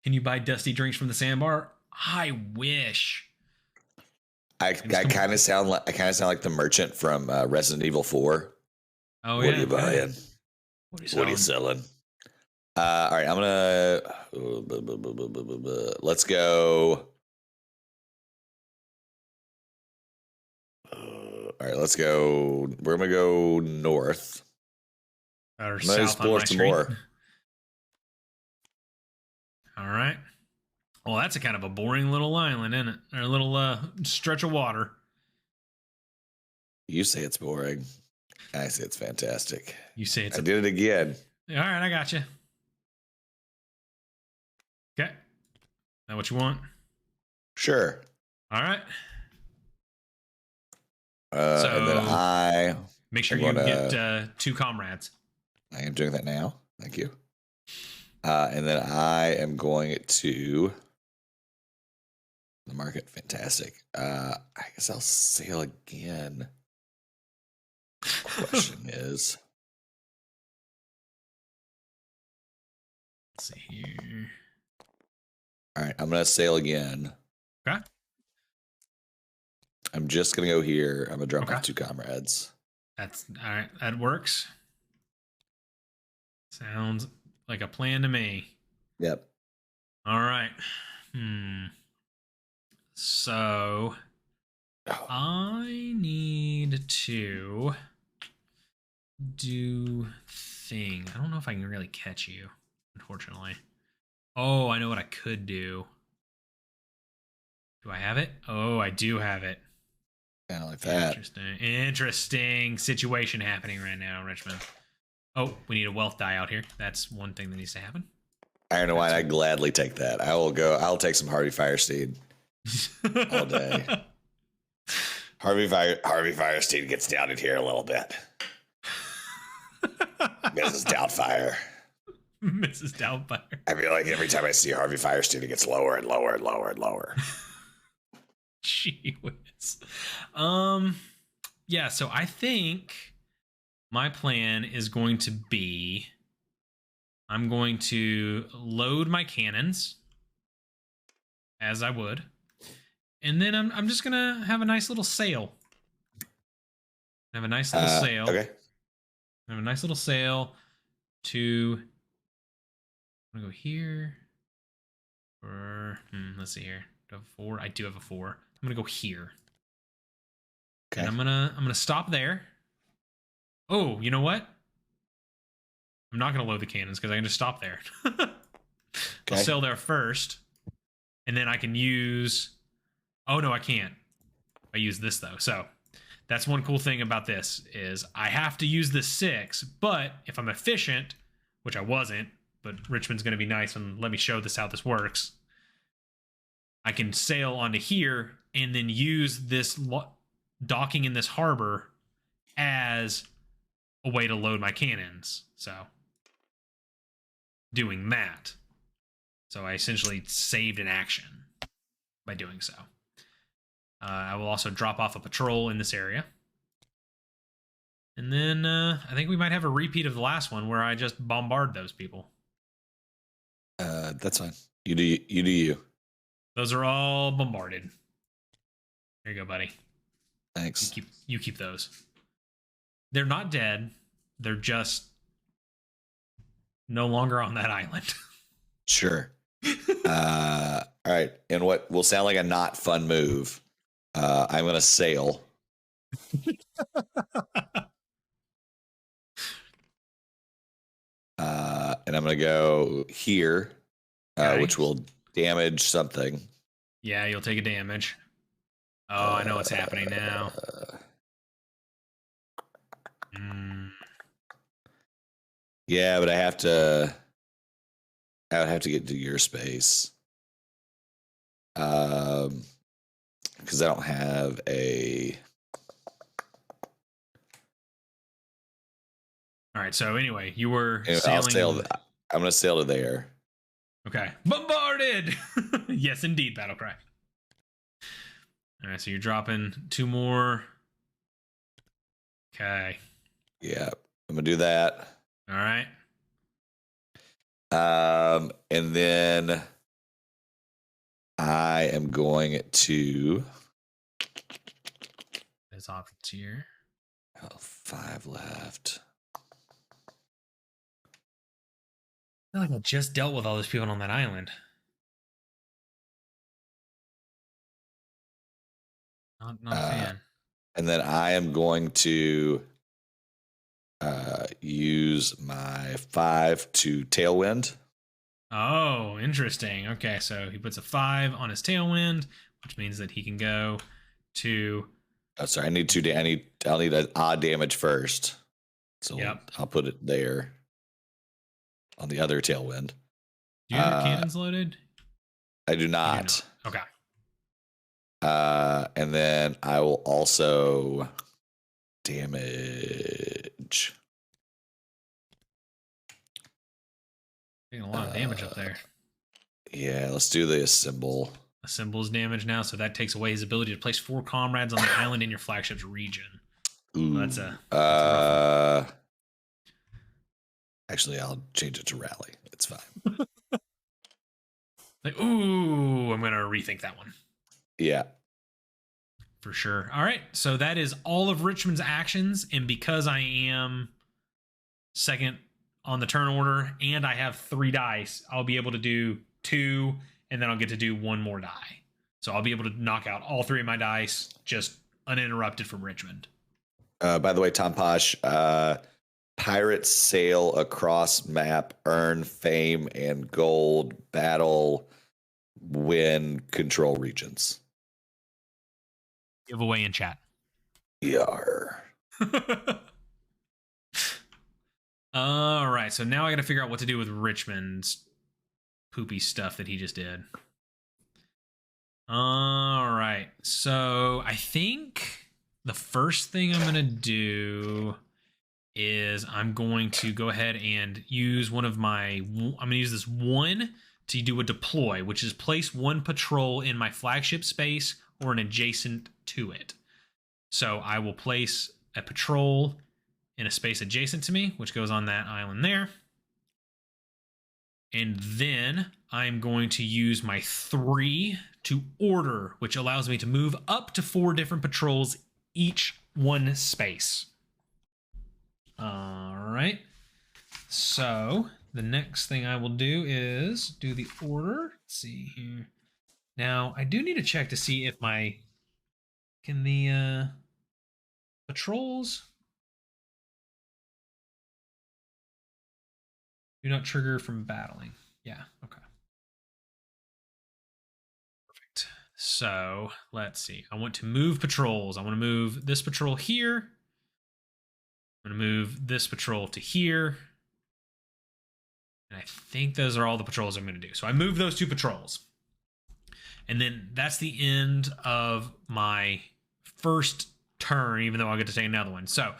Can you buy dusty drinks from the sandbar? I wish. I kind of sound like the merchant from Resident Evil 4. Oh, what are you buying? What are you selling? All right, I'm gonna let's go. All right, let's go. We're gonna go north. Or I'm gonna explore some more. All right. Well, that's a kind of a boring little island, isn't it? Or a little stretch of water. You say it's boring. I say it's fantastic. You say it's. I did it again. All right, I got you. Okay. That what you want? Sure. All right. So and then I make sure you get 2 comrades. I am doing that now. Thank you. And then I am going to the market. Fantastic. I guess I'll sail again. Question is, let's see here. All right, I'm gonna sail again. Okay. I'm just gonna go here. I'm gonna drop off 2 comrades. That's all right. That works. Sounds like a plan to me. Yep. All right. So I need to do thing. I don't know if I can really catch you, unfortunately. Oh, I know what I could do. Do I have it? Oh, I do have it. Kind of like that. Interesting situation happening right now, Richmond. Oh, we need a wealth die out here. That's one thing that needs to happen. Iron and Wine, I gladly take that. I'll take some Harvey Firesteed all day. Harvey Firesteed gets down in here a little bit. Mrs. Doubtfire. Mrs. Doubtfire. I feel like every time I see Harvey Firesteed, it gets lower and lower and lower and lower. Gee whiz. Yeah, so I think my plan is going to be I'm going to load my cannons as I would. And then I'm just gonna have a nice little sail. Have a nice little sail. Okay. Have a nice little sail to. I'm gonna go here. Or let's see here. Do I have a 4? I do have a 4. I'm gonna go here. Okay. And I'm gonna stop there. Oh, you know what? I'm not gonna load the cannons because I can just stop there. I'll sail there first, and then I can use. Oh no, I can't. I use this though. So that's one cool thing about this is I have to use the 6, but if I'm efficient, which I wasn't, but Richmond's going to be nice and let me show this how this works. I can sail onto here and then use this docking in this harbor as a way to load my cannons. So doing that. So I essentially saved an action by doing so. I will also drop off a patrol in this area. And then I think we might have a repeat of the last one where I just bombard those people. That's fine. You do you. Those are all bombarded. There you go, buddy. Thanks. You keep those. They're not dead. They're just no longer on that island. Sure. All right. And what will sound like a not fun move. I'm going to sail. And I'm going to go here, which will damage something. Yeah, you'll take a damage. Oh, I know what's happening now. Yeah, but I would have to get to your space. Because I don't have a. All right. So anyway, you were Anyway, sailing. I'm going to sail to there. Okay. Bombarded. Yes, indeed. Battle cry. All right. So you're dropping 2 more. Okay. Yeah, I'm going to do that. All right. And then I am going to. There's options here. 5 left. I feel like I just dealt with all those people on that island. Not a fan. And then I am going to use my 5 to tailwind. Oh, interesting. Okay, so he puts a 5 on his tailwind, which means that he can go to. Oh, sorry, I need 2. I'll need an odd damage first. So Yep. I'll put it there on the other tailwind. Do you have your cannons loaded? I do not. You do not. Okay. And then I will also damage. Taking a lot of damage up there. Yeah, let's do the assemble. Assembles damage now, so that takes away his ability to place 4 comrades on the island in your flagship's region. Ooh. That's a actually, I'll change it to rally. It's fine. Like, ooh, I'm gonna rethink that one. Yeah. For sure. All right, so that is all of Richmond's actions, and because I am second on the turn order and I have 3 dice, I'll be able to do 2, and then I'll get to do 1 more die. So I'll be able to knock out all 3 of my dice just uninterrupted from Richmond. By the way, Tom Posh, pirates sail across map, earn fame and gold, battle, win, control regions. Giveaway in chat. Yar. All right, so now I got to figure out what to do with Richmond's poopy stuff that he just did. All right, so I think the first thing I'm going to do is I'm going to go ahead and use one of my... I'm going to use this 1 to do a deploy, which is place 1 patrol in my flagship space or an adjacent to it. So I will place a patrol in a space adjacent to me, which goes on that island there. And then I'm going to use my 3 to order, which allows me to move up to 4 different patrols, each 1 space. All right. So the next thing I will do is do the order. Let's see here. Now I do need to check to see if can the patrols do not trigger from battling. Yeah, okay. Perfect. So let's see. I want to move patrols. I want to move this patrol here. I'm going to move this patrol to here. And I think those are all the patrols I'm going to do. So I move those 2 patrols. And then that's the end of my first turn, even though I'll get to take another one. So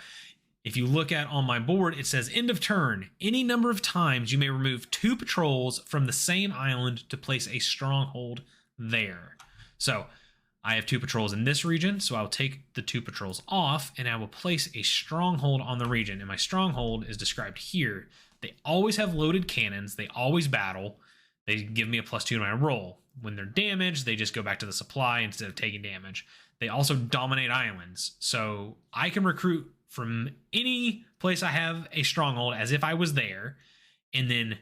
if you look at on my board, it says end of turn. Any number of times you may remove 2 patrols from the same island to place a stronghold there. So I have 2 patrols in this region, so I'll take the 2 patrols off and I will place a stronghold on the region. And my stronghold is described here. They always have loaded cannons. They always battle. They give me a +2 to my roll. When they're damaged, they just go back to the supply instead of taking damage. They also dominate islands. So I can recruit from any place I have a stronghold as if I was there. And then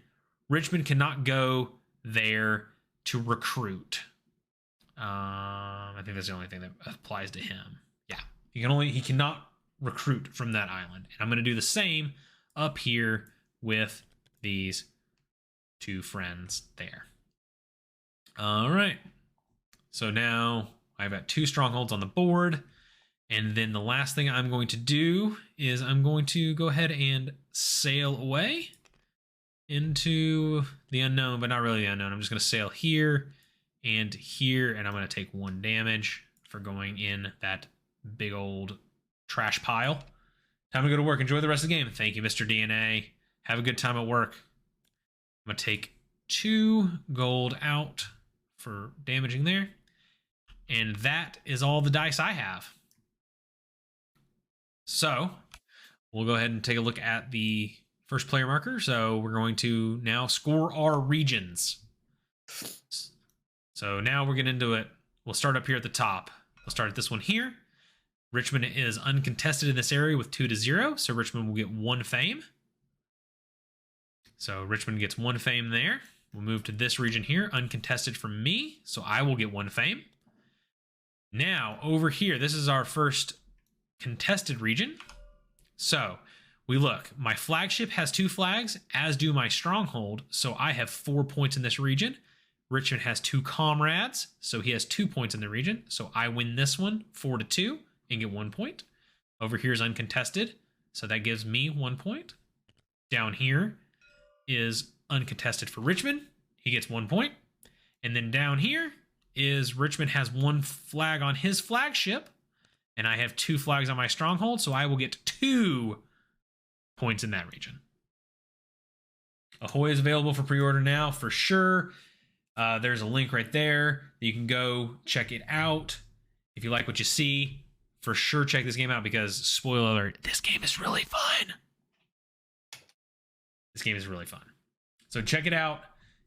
Richmond cannot go there to recruit. I think that's the only thing that applies to him. Yeah. He cannot recruit from that island. And I'm going to do the same up here with these 2 friends there. All right. So now I've got 2 strongholds on the board. And then the last thing I'm going to do is I'm going to go ahead and sail away into the unknown, but not really the unknown. I'm just going to sail here and here, and I'm going to take 1 damage for going in that big old trash pile. Time to go to work. Enjoy the rest of the game. Thank you, Mr. DNA. Have a good time at work. I'm going to take 2 gold out for damaging there. And that is all the dice I have. So we'll go ahead and take a look at the first player marker. So we're going to now score our regions. So now we're getting into it. We'll start up here at the top. We'll start at this one here. Richmond is uncontested in this area with 2-0. So Richmond will get 1 fame. So Richmond gets 1 fame there. We'll move to this region here, uncontested from me. So I will get 1 fame. Now, over here, this is our first contested region. So, we look. My flagship has 2 flags, as do my stronghold, so I have 4 points in this region. Richmond has 2 comrades, so he has 2 points in the region. So, I win this one 4-2 and get 1 point. Over here is uncontested, so that gives me 1 point. Down here is uncontested for Richmond. He gets 1 point. And then down here is Richmond has 1 flag on his flagship, and I have 2 flags on my stronghold, so I will get 2 points in that region. Ahoy is available for pre-order now for sure. There's a link right there. You can go check it out. If you like what you see, for sure check this game out because, spoiler alert, this game is really fun. This game is really fun. So check it out.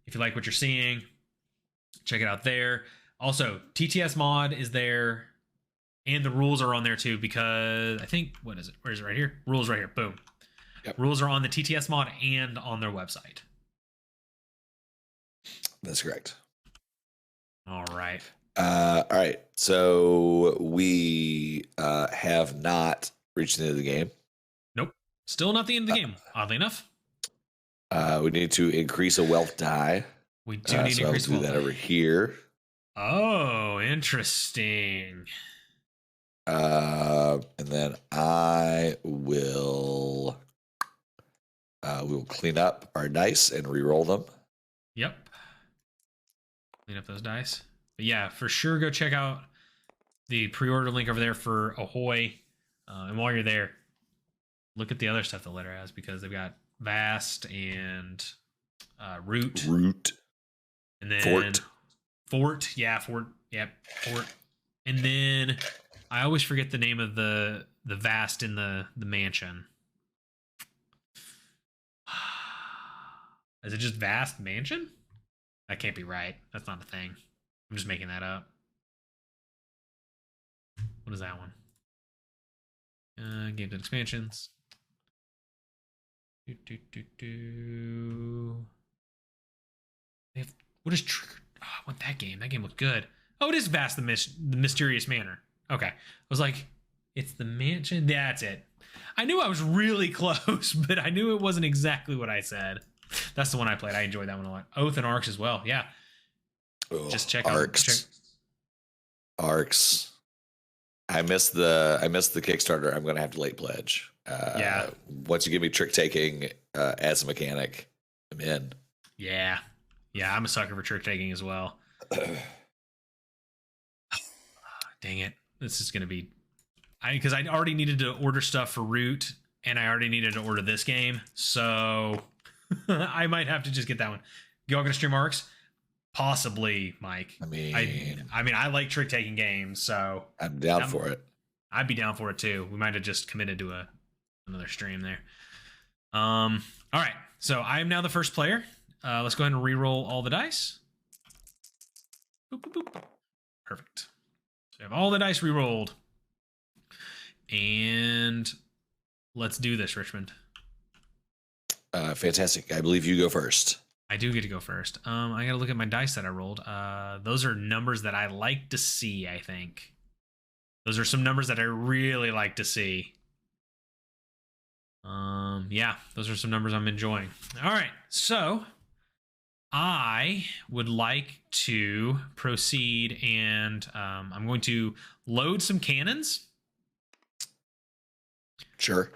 If you like what you're seeing, check it out there. Also, TTS mod is there, and the rules are on there too because I think, what is it? Where is it? Right here? Rules right here. Boom. Yep. Rules are on the TTS mod and on their website. That's correct. All right. All right. So we have not reached the end of the game. Nope. Still not the end of the game, oddly enough. We need to increase a wealth die. We do need to increase a wealth die. I'll do that over here. Oh, interesting. And then I will we will clean up our dice and re-roll them. Yep. Clean up those dice. But yeah, for sure go check out the pre-order link over there for Ahoy. And while you're there, look at the other stuff the letter has because they've got Vast and Root. And then Fort. Yeah, Fort. Yep, Fort. And then I always forget the name of the Vast in the mansion. Is it just Vast Mansion? That can't be right. That's not a thing. I'm just making that up. What is that one? Games and expansions. What is Trigger? Oh, I want that game. That game looked good. Oh, it is Vast the Mysterious Manor. Okay. I was like, it's the mansion? That's it. I knew I was really close, but I knew it wasn't exactly what I said. That's the one I played. I enjoyed that one a lot. Oath and Arcs as well. Yeah. Oh, just check Arcs. Arcs. I missed the Kickstarter. I'm going to have to late pledge. Yeah. Once you give me trick taking as a mechanic, I'm in. Yeah. Yeah, I'm a sucker for trick taking as well. Dang it. This is going to be... Because I already needed to order stuff for Root, and I already needed to order this game, so I might have to just get that one. Y'all gonna stream Arcs? Possibly, Mike. I mean, I like trick taking games, so I'm down for it. I'd be down for it too. We might have just committed to another stream there. All right, so I am now the first player. Let's go ahead and re-roll all the dice. Boop, boop, boop. Perfect. So we have all the dice re-rolled. And let's do this, Richmond. Fantastic. I believe you go first. I do get to go first. I gotta look at my dice that I rolled. Those are numbers that I like to see, I think. Those are some numbers that I really like to see. Yeah, those are some numbers I'm enjoying. All right, so I would like to proceed and I'm going to load some cannons. Sure.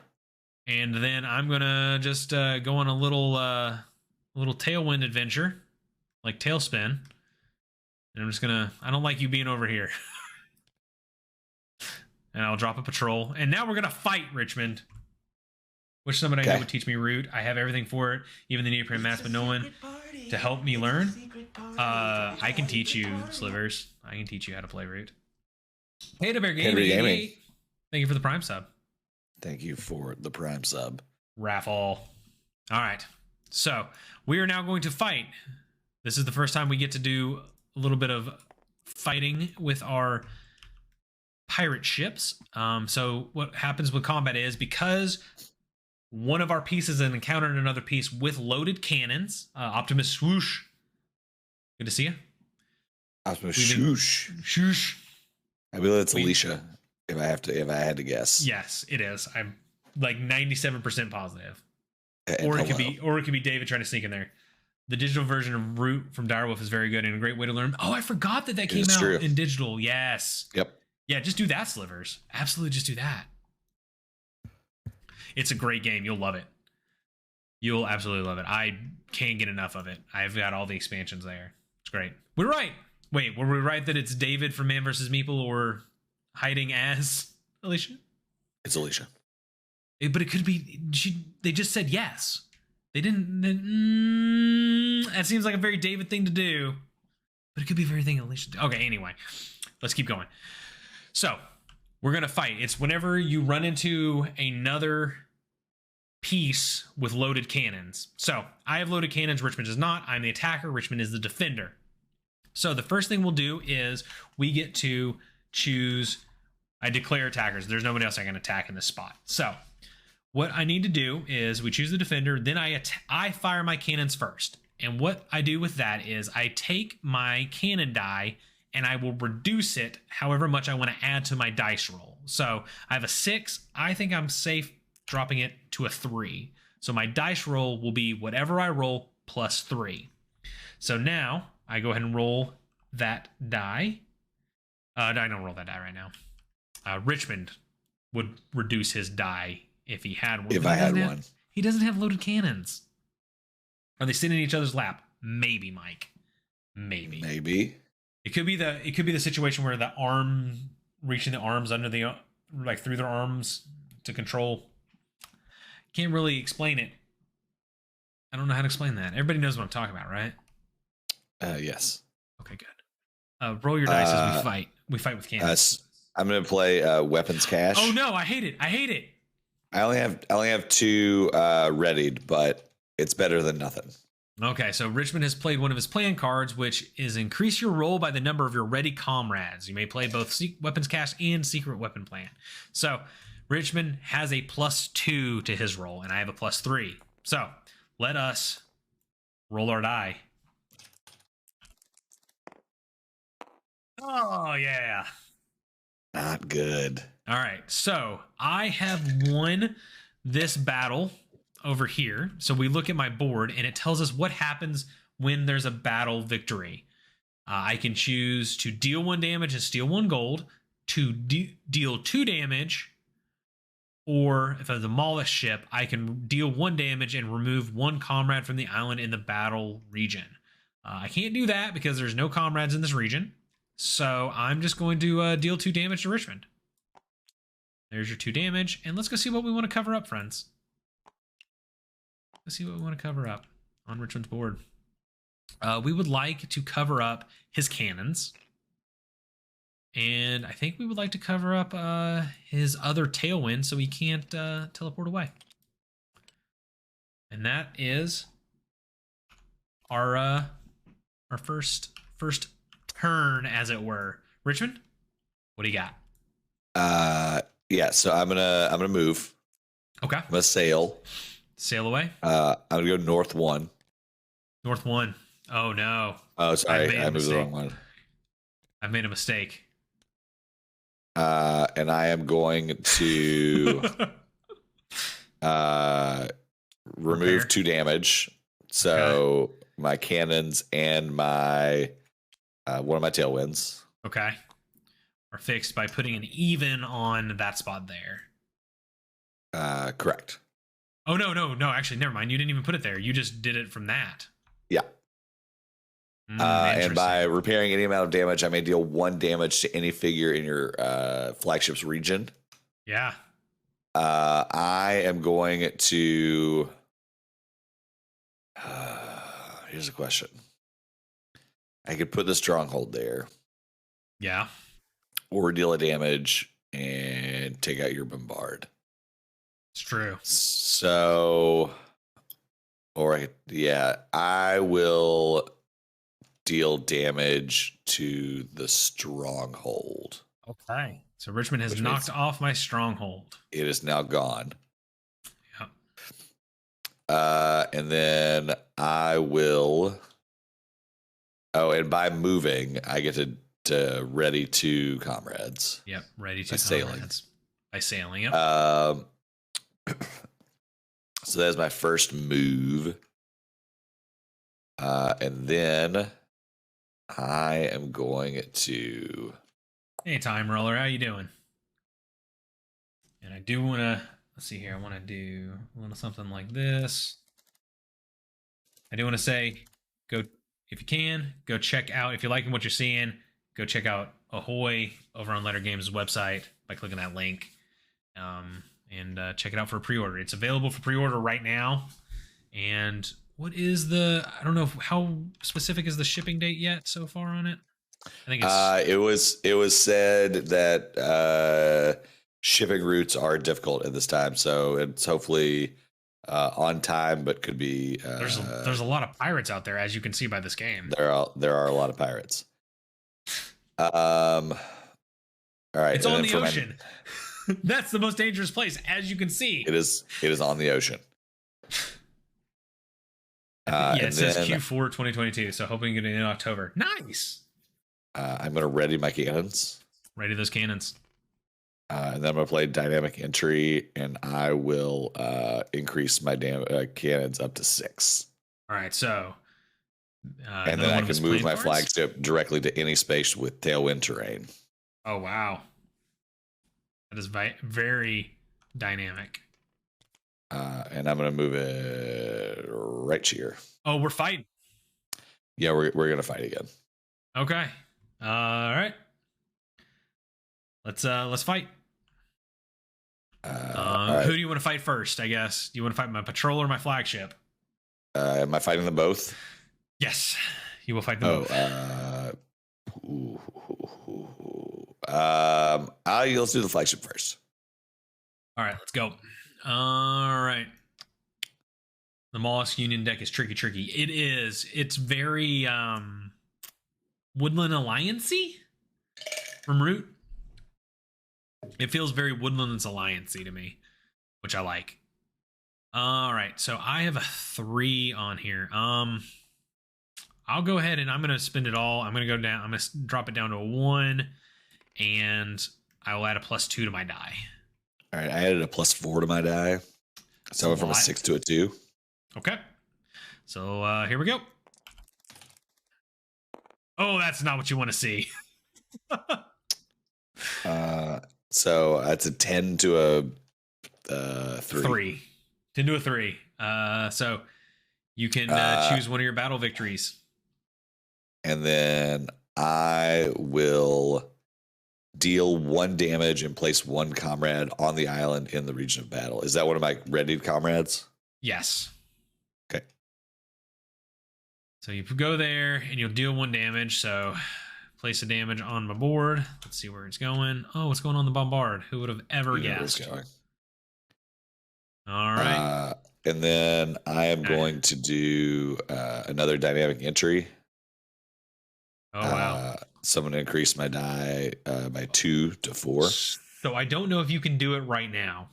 And then I'm gonna just go on a little tailwind adventure, like Tailspin. And I'm just gonna, I don't like you being over here. And I'll drop a patrol. And now we're gonna fight Richmond. Wish somebody I knew would teach me route. I have everything for it, even the neoprene mask, but no one to help me learn. I can teach you, Slivers. I can teach you how to play route. Hey, to Bear Gaming. Thank you for the Prime sub. Thank you for the Prime sub. Raffle. All right. So we are now going to fight. This is the first time we get to do a little bit of fighting with our pirate ships. So what happens with combat is, because one of our pieces has encountered another piece with loaded cannons. Optimus Swoosh. Good to see you. Optimus Swoosh. Swoosh. I believe it's Alicia. If I had to guess. Yes, it is. I'm like 97% positive. And or it could be David trying to sneak in there. The digital version of Root from Direwolf is very good and a great way to learn. Oh, I forgot that came out in digital. Yes. Yep. Yeah, just do that, Slivers. Absolutely, just do that. It's a great game. You'll love it. You'll absolutely love it. I can't get enough of it. I've got all the expansions there. It's great. We're right. Wait, were we right that it's David from Man vs. Meeple or hiding as Alicia? It's Alicia. But it could be, they just said yes. They didn't, that seems like a very David thing to do. But it could be a very thing Alicia did. Okay, anyway. Let's keep going. So, we're going to fight. It's whenever you run into another piece with loaded cannons. So, I have loaded cannons, Richmond does not. I'm the attacker, Richmond is the defender. So, the first thing we'll do is we get to choose, I declare attackers. There's nobody else I can attack in this spot. So, what I need to do is we choose the defender, then I fire my cannons first. And what I do with that is I take my cannon die and I will reduce it however much I want to add to my dice roll. So I have a 6. I think I'm safe dropping it to a 3. So my dice roll will be whatever I roll plus 3. So now I go ahead and roll that die. I don't roll that die right now. Richmond would reduce his die if he had one. If I had one. He doesn't have loaded cannons. Are they sitting in each other's lap? Maybe, Mike. Maybe. It could be the situation where the arm reaching the arms under the through their arms to control. Can't really explain it. I don't know how to explain that. Everybody knows what I'm talking about, right? Yes. Okay, good. Roll your dice as we fight. We fight with cannons. I'm gonna play weapons cache. Oh no, I hate it. I only have 2 readied, but it's better than nothing. Okay, so Richmond has played one of his plan cards, which is increase your roll by the number of your ready comrades. You may play both weapons cache and secret weapon plan. So Richmond has a +2 to his roll, and I have a +3. So let us roll our die. Oh, yeah. Not good. All right, so I have won this battle over here. So we look at my board and it tells us what happens when there's a battle victory. I can choose to deal 1 damage and steal 1 gold, to deal 2 damage, or if it's a Mollusk ship, I can deal 1 damage and remove 1 comrade from the island in the battle region. I can't do that because there's no comrades in this region. So I'm just going to deal 2 damage to Richmond. There's your 2 damage. And let's go see what we want to cover up, friends. Let's see what we want to cover up on Richmond's board. We would like to cover up his cannons. And I think we would like to cover up his other tailwind so he can't teleport away. And that is our first turn, as it were. Richmond, what do you got? Yeah, so I'm gonna move. Okay. I'm gonna sail. Sail away. I'm gonna go north 1. North 1. Oh no. Oh, sorry, I moved the wrong one. I've made a mistake. And I am going to remove 2 damage. So my cannons and my one of my tailwinds. Okay. Are fixed by putting an even on that spot there. Correct. Oh, no. Actually, never mind. You didn't even put it there. You just did it from that. Yeah. And by repairing any amount of damage, I may deal 1 damage to any figure in your flagship's region. Yeah. I am going to. Here's a question. I could put the stronghold there. Yeah. Or deal a damage and take out your bombard. It's true. So, I will deal damage to the stronghold. Okay. So Richmond has knocked off my stronghold. It is now gone. Yeah. And then I will. Oh, and by moving, I get to ready to comrades. Yep, ready to comrades. By sailing. Yep. So that's my first move. And then I am going to. Hey, Time Roller, how you doing? And I do want to. Let's see here. I want to do a little something like this. I do want to say, go if you can, go check out. If you're liking what you're seeing, go check out Ahoy over on Letter Games' website by clicking that link. And check it out for pre-order. It's available for pre-order right now. And what is I don't know how specific is the shipping date yet so far on it? I think it's it was said that shipping routes are difficult at this time, so it's hopefully on time, but could be there's a lot of pirates out there, as you can see by this game. There are a lot of pirates. All right. It's on the ocean. That's the most dangerous place, as you can see. It is on the ocean. It says Q4 2022, so hoping to get it in October. Nice. I'm going to ready my cannons. Ready those cannons. And then I'm going to play dynamic entry, and I will increase my cannons up to 6. All right, so. And then I can move my flagship directly to any space with tailwind terrain. Oh, wow. That is very dynamic. And I'm going to move it right here. Oh, we're fighting. Yeah, we're going to fight again. Okay. All right. Let's fight. Right. Who do you want to fight first? I guess. Do you want to fight my patrol or my flagship? Am I fighting them both? Yes, you will fight them both. Let's do the flagship first. All right, let's go. All right. The Mollusk Union deck is tricky. It is. It's very Woodland Alliance-y from Root. It feels very Woodlands Alliance-y to me, which I like. All right, so I have a 3 on here. I'll go ahead and I'm going to spend it all. I'm going to go down. I'm going to drop it down to a 1, and I will add a +2 to my die. All right, I added a +4 to my die. So I went from a 6 to a 2. Okay. So here we go. Oh, that's not what you want to see. So that's a 10 to a 3. 10 to a 3. So you can choose one of your battle victories. And then I will deal 1 damage and place 1 comrade on the island in the region of battle. Is that one of my readied comrades? Yes. Okay. So you go there and you'll deal 1 damage. So place a damage on my board. Let's see where it's going. Oh, what's going on the bombard? Who would have ever guessed? All right. And then I am going to do another dynamic entry. Oh, wow. So I'm going to increase my die by 2 to 4. So I don't know if you can do it right now.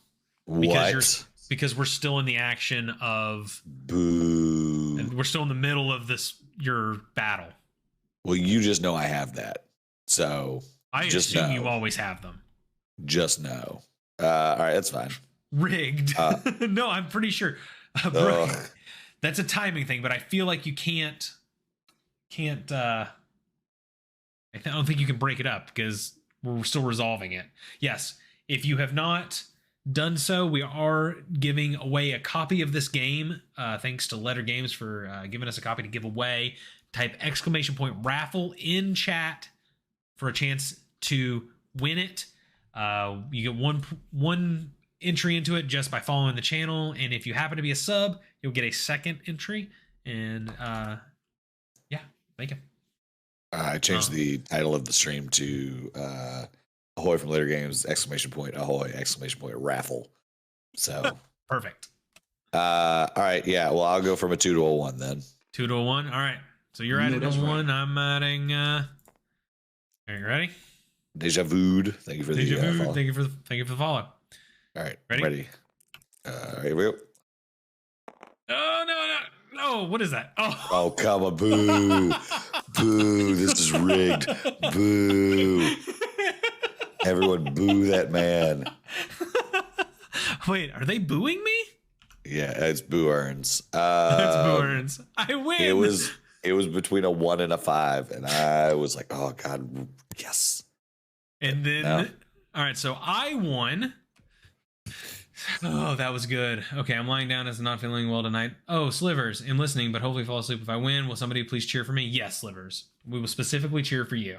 Because we're still in the action of... Boo. And we're still in the middle of your battle. Well, you just know I have that. So I assume you always have them. Just know. All right, that's fine. Rigged. No, I'm pretty sure. That's a timing thing, but I feel like you can't I don't think you can break it up because we're still resolving it. Yes, if you have not done so, we are giving away a copy of this game. Thanks to Letter Games for giving us a copy to give away. type !raffle in chat for a chance to win it. You get one entry into it just by following the channel, and if you happen to be a sub, you'll get a second entry. And yeah, thank you. I changed the title of the stream to Ahoy from Later Games, !, Ahoy, !raffle. So perfect. All right, yeah. Well, I'll go from a 2 to a 1 then. 2 to a 1. All right. So you're adding a 1. Right. I'm adding. Are you ready? Deja vu. Thank you for the follow. Thank you for the follow. All right, ready. Here we go. Oh no! What is that? Oh come on, boo, boo! This is rigged. Boo! Everyone, boo that man. Wait, are they booing me? Yeah, it's Boo Earns. It's Boo Earns. I win. It was between a 1 and a 5, and I was like, oh god, yes. And then, all right, so I won. Oh, that was good. Okay, I'm lying down as not feeling well tonight. Oh, Slivers, I'm listening, but hopefully fall asleep if I win. Will somebody please cheer for me? Yes, Slivers. We will specifically cheer for you.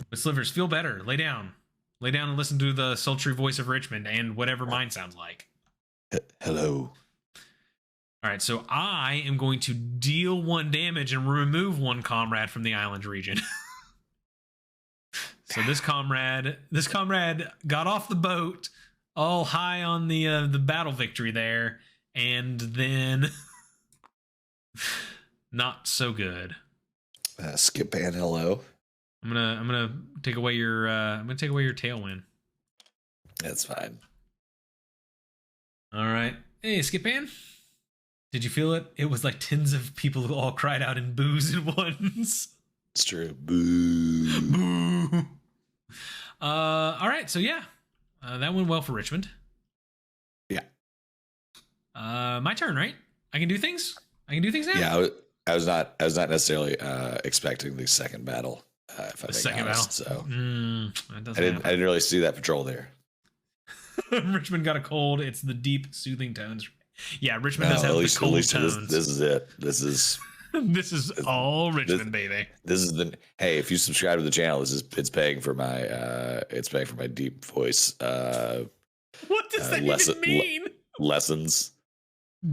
But Slivers, feel better. Lay down. Lay down and listen to the sultry voice of Richmond and whatever mine sounds like. Hello. All right, so I am going to deal 1 damage and remove 1 comrade from the island region. So this comrade got off the boat all high on the battle victory there, and then not so good. Skip and hello. I'm gonna take away your tailwind. That's fine. All right. Hey, Skipan. Did you feel it? It was like tens of people who all cried out in boos at once. It's true. Boo. Boo. All right. So yeah, that went well for Richmond. Yeah. My turn, right? I can do things. I can do things now. Yeah, I was not necessarily expecting the second battle. If I'm second honest, battle. So I didn't really see that patrol there. Richmond got a cold. It's the deep, soothing tones. Yeah, Richmond does have the cold tones. This is it. This is this is all Richmond, baby. This is hey, if you subscribe to the channel, it's paying for my deep voice. What does that even mean? Lessons.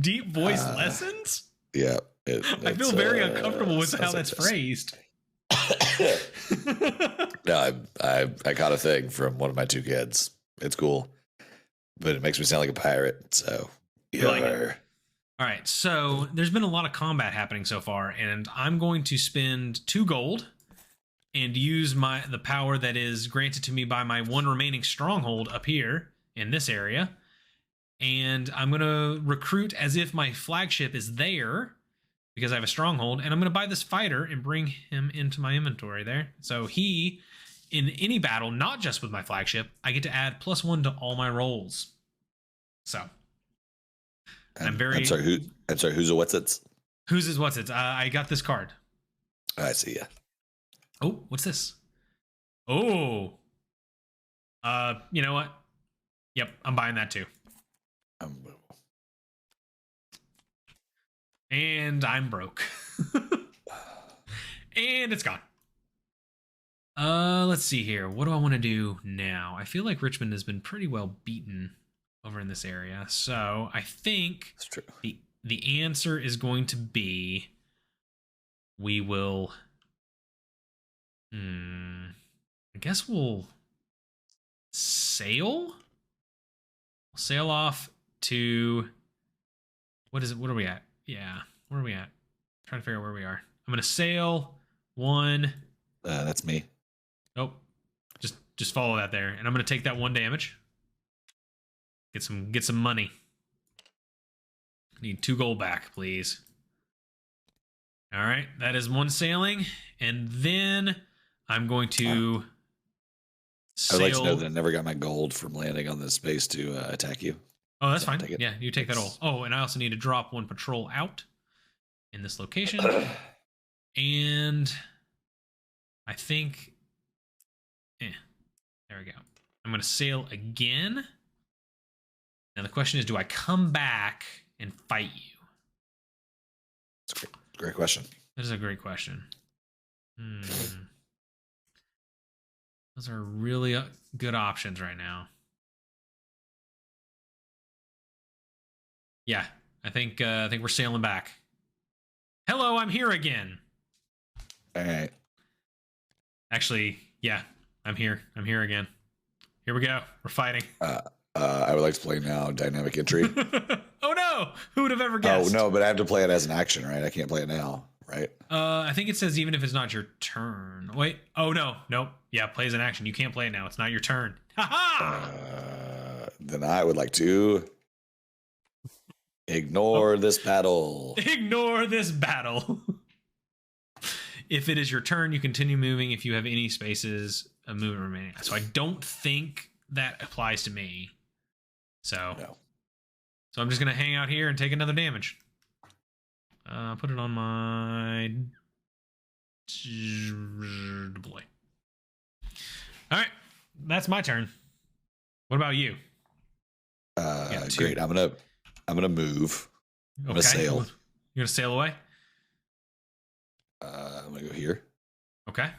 Deep voice lessons? Yeah. I feel very uncomfortable with how that's phrased. No, I caught a thing from one of my 2 kids. It's cool, but it makes me sound like a pirate. So yeah. Like all right. So there's been a lot of combat happening so far, and I'm going to spend 2 gold and use the power that is granted to me by my 1 remaining stronghold up here in this area, and I'm going to recruit as if my flagship is there, because I have a stronghold, and I'm going to buy this fighter and bring him into my inventory there. So he, in any battle, not just with my flagship, I get to add +1 to all my rolls. So I'm sorry, who's a what's it? Who's his what's it? I got this card. I see ya. Oh, what's this? Oh. You know what? Yep, I'm buying that too. And I'm broke. And it's gone. Let's see here. What do I want to do now? I feel like Richmond has been pretty well beaten over in this area. So I think that's true. The answer is going to be we will I guess we'll sail. We'll sail off to what is it? What are we at? Yeah, where are we at? Trying to figure out where we are. I'm gonna sail 1. That's me. Nope. Just follow that there, and I'm gonna take that 1 damage. Get some money. I need 2 gold back, please. All right, that is 1 sailing, and then I'm going to sail. I'd like to know that I never got my gold from landing on this space to attack you. Oh, that's fine. Yeah, you take that all. Oh, and I also need to drop 1 patrol out in this location. And I think, there we go. I'm going to sail again. Now the question is, do I come back and fight you? That's a great question. That is a great question. Those are really good options right now. Yeah, I think we're sailing back. Hello, I'm here again. All right. Actually, yeah, I'm here. I'm here again. Here we go. We're fighting. I would like to play now dynamic entry. Oh no! Who would have ever guessed? Oh no, but I have to play it as an action, right? I can't play it now, right? I think it says even if it's not your turn. Wait. Oh no. Nope. Yeah, play as an action. You can't play it now. It's not your turn. Ha Then I would like to ignore this battle. Ignore this battle. If it is your turn, you continue moving if you have any spaces of movement remaining. So I don't think that applies to me. So, no. So I'm just going to hang out here and take another damage. Put it on my deploy. All right, that's my turn. What about you? Great. I'm gonna move. I'm gonna sail. You're gonna sail away. I'm gonna go here. Okay.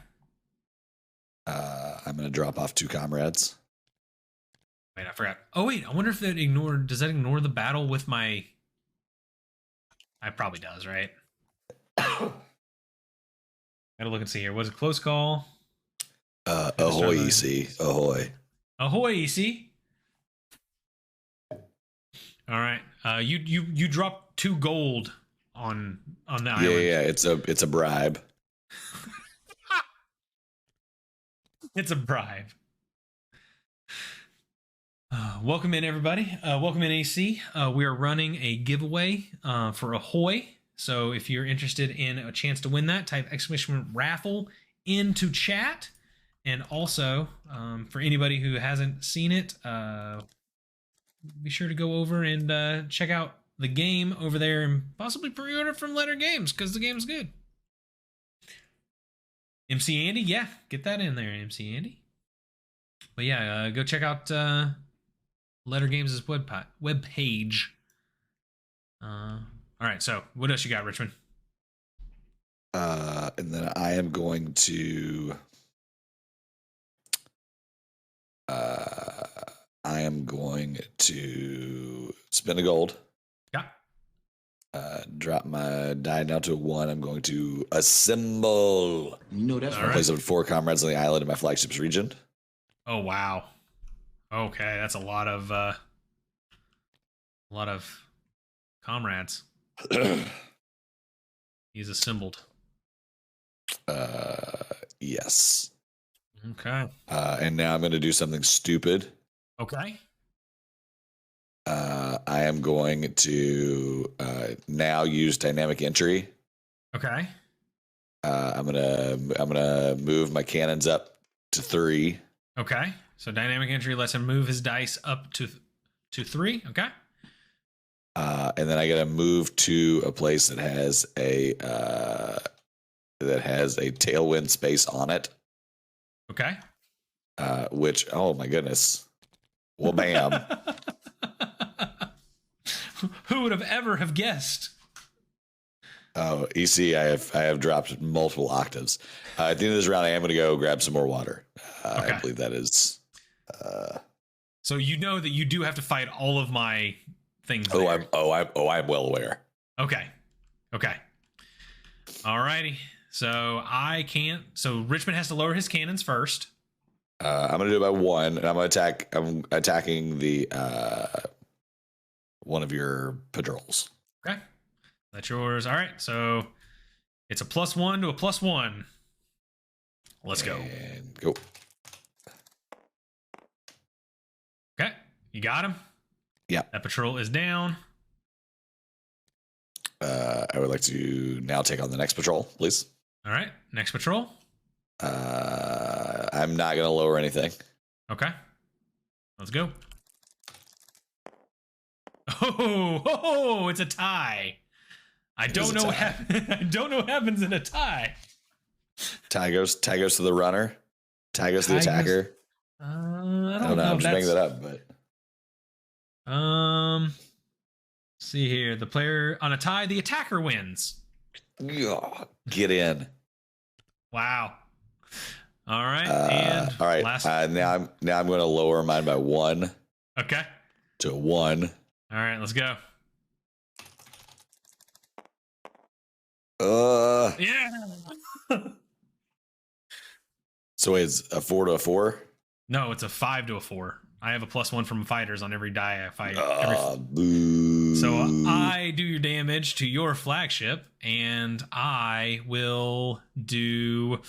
I'm gonna drop off 2 comrades. Wait, I forgot. Oh wait, I wonder if that does that ignore the battle with my? It probably does, right? Gotta look and see here. Was it close call? Ahoy, EC. Ahoy. Ahoy, EC. All right. You dropped 2 gold on the island. Yeah. It's a bribe. It's a bribe. Welcome in, everybody. Welcome in, AC. We are running a giveaway for Ahoy. So if you're interested in a chance to win that, type !raffle into chat. And also, for anybody who hasn't seen it, be sure to go over and check out the game over there and possibly pre-order from Letter Games because the game's good. MC Andy, yeah, get that in there, MC Andy. But yeah, go check out Letter Games' web page. All right, so what else you got, Richmond? And then I am going to spend a gold. Yeah. Drop my die down to 1. I'm going to assemble. That's right. Place up 4 comrades on the island in my flagship's region. Oh wow. Okay, that's a lot of comrades. He's assembled. Yes. Okay. And now I'm going to do something stupid. Okay. I am going to now use dynamic entry. Okay. I'm gonna move my cannons up to 3. Okay. So dynamic entry lets him move his dice up to 3. Okay. And then I gotta move to a place that has a tailwind space on it. Okay. Which, oh my goodness, well, bam. Who would have ever have guessed? Oh, EC, I have dropped multiple octaves. At the end of this round, I am going to go grab some more water. Okay. I believe that is. So you know that you do have to fight all of my things. I'm well aware. Okay. Alrighty. So I can't. So Richmond has to lower his cannons first. I'm going to do it by 1, and I'm attacking the one of your patrols. Okay. That's yours. All right. So it's a +1 to a +1. Let's go. And go. Okay. You got him? Yeah. That patrol is down. I would like to now take on the next patrol, please. All right. Next patrol. I'm not going to lower anything. Okay. Let's go. Oh, it's a tie. I don't know what happens in a tie. Tie goes to the runner. Tie goes to the attacker. I don't know. I'm just making that up, but see here. The player on a tie, the attacker wins. God. Get in. Wow. All right. And all right. last. Now I'm going to lower mine by 1. Okay. To 1. All right. Let's go. Yeah. So it's a 4 to a 4? No, it's a 5 to a 4. I have a +1 from fighters on every die I fight. Boo. So I do your damage to your flagship, and I will do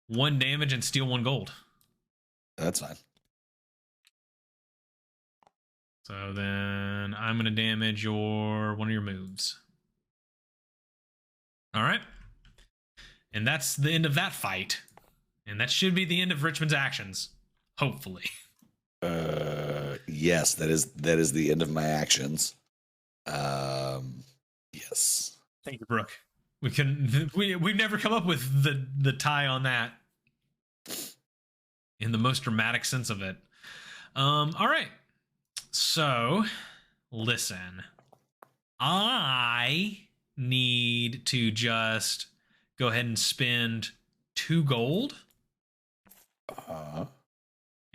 1 damage and steal 1 gold. That's fine. So then I'm going to damage one of your moves. All right. And that's the end of that fight. And that should be the end of Richmond's actions. Hopefully. Yes, that is the end of my actions. Yes. Thank you, Brooke. We've never come up with the tie on that in the most dramatic sense of it. All right. So, listen. I need to just go ahead and spend 2 gold.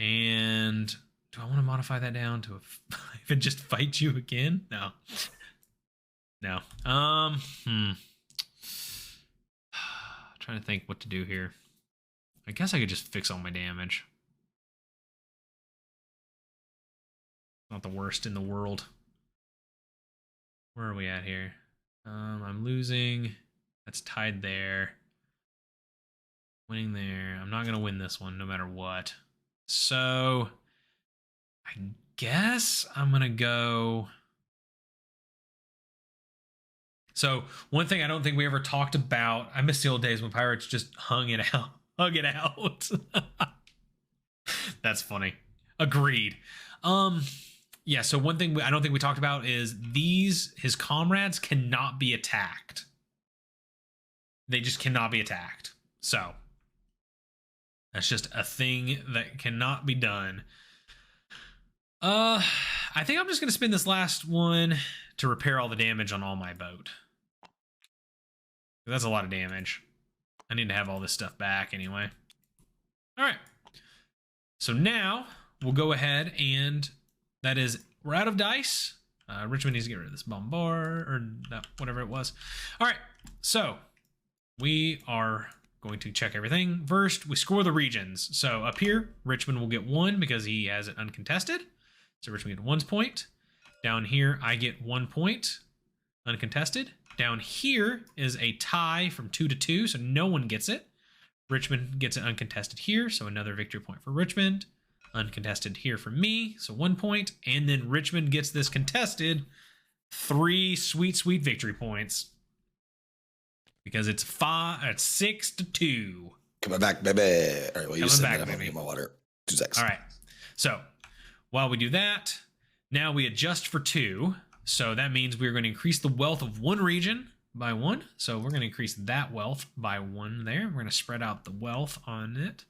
And do I want to modify that down to a 5 and just fight you again? No. Trying to think what to do here. I guess I could just fix all my damage. Not the worst in the world. Where are we at here? I'm losing. That's tied there. Winning there. I'm not going to win this one no matter what. So I guess I'm going to go. So one thing I don't think we ever talked about, I miss the old days when pirates just hung it out. That's funny. Agreed. Yeah, so one thing I don't think we talked about is his comrades cannot be attacked. They just cannot be attacked. So that's just a thing that cannot be done. I think I'm just going to spend this last one to repair all the damage on all my boat. That's a lot of damage. I need to have all this stuff back anyway. All right. So now we'll go ahead and we're out of dice. Richmond needs to get rid of this bombard or whatever it was. All right. So we are going to check everything. First, we score the regions. So up here, Richmond will get 1 because he has it uncontested. So Richmond get 1 point. Down here, I get 1 point, uncontested. Down here is a tie from 2 to 2, so no one gets it. Richmond gets it uncontested here, so another victory point for Richmond. Uncontested here for me, so 1 point. And then Richmond gets this contested, 3 sweet, sweet victory points. Because it's 6 to 2. Coming back, baby. All right, well, Coming back, baby. Get my water. 2 seconds. All right. So while we do that, now we adjust for 2. So that means we're going to increase the wealth of 1 region by 1. So we're going to increase that wealth by 1 there. We're going to spread out the wealth on it.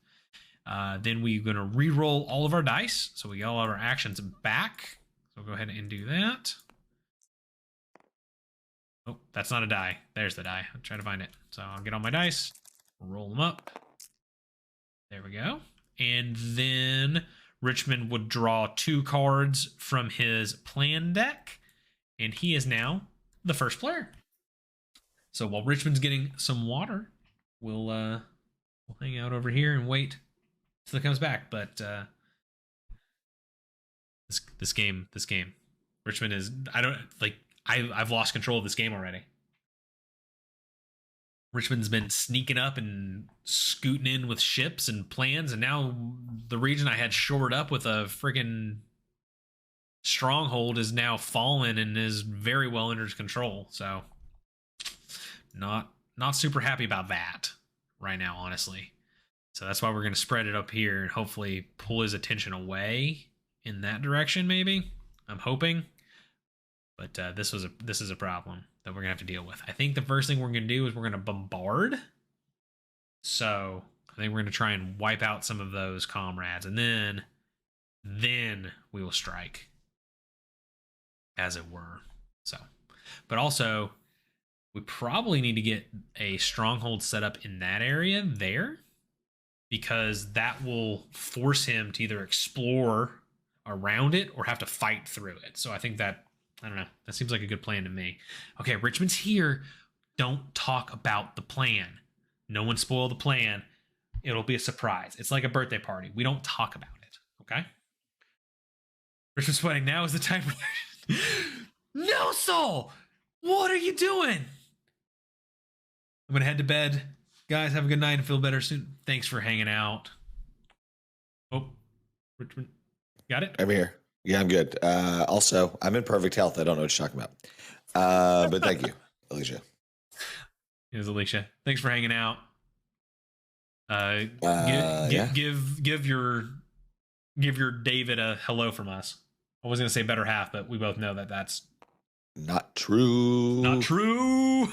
Then we're going to re-roll all of our dice. So we get all of our actions back. So we'll go ahead and do that. Oh, that's not a die. There's the die. I'll try to find it. So I'll get all my dice, roll them up. There we go. And then Richmond would draw 2 cards from his plan deck. And he is now the first player. So while Richmond's getting some water, we'll hang out over here and wait till it comes back. But this game, Richmond is I've lost control of this game already. Richmond's been sneaking up and scooting in with ships and plans, and now the region I had shored up with a freaking stronghold is now fallen and is very well under control. So not super happy about that right now, honestly. So that's why we're going to spread it up here and hopefully pull his attention away in that direction, maybe. I'm hoping. But this is a problem that we're going to have to deal with. I think the first thing we're going to do is we're going to bombard. So I think we're going to try and wipe out some of those comrades. And then we will strike, as it were. So, but also, We probably need to get a stronghold set up in that area there, because that will force him to either explore around it or have to fight through it. So I think that, I don't know, that seems like a good plan to me. Okay, Richmond's here. Don't talk about the plan. No one spoil the plan. It'll be a surprise. It's like a birthday party. We don't talk about it, okay? Richmond's sweating. Now is the time. No, Soul! What are you doing? I'm going to head to bed. Guys, have a good night and feel better soon. Thanks for hanging out. Oh, Richmond. Got it? I'm here. Yeah, I'm good. Also, I'm in perfect health. I don't know what you're talking about. But thank you, Alicia. Here's Alicia. Thanks for hanging out. Give your David a hello from us. I was going to say better half, but we both know that that's not true. Not true.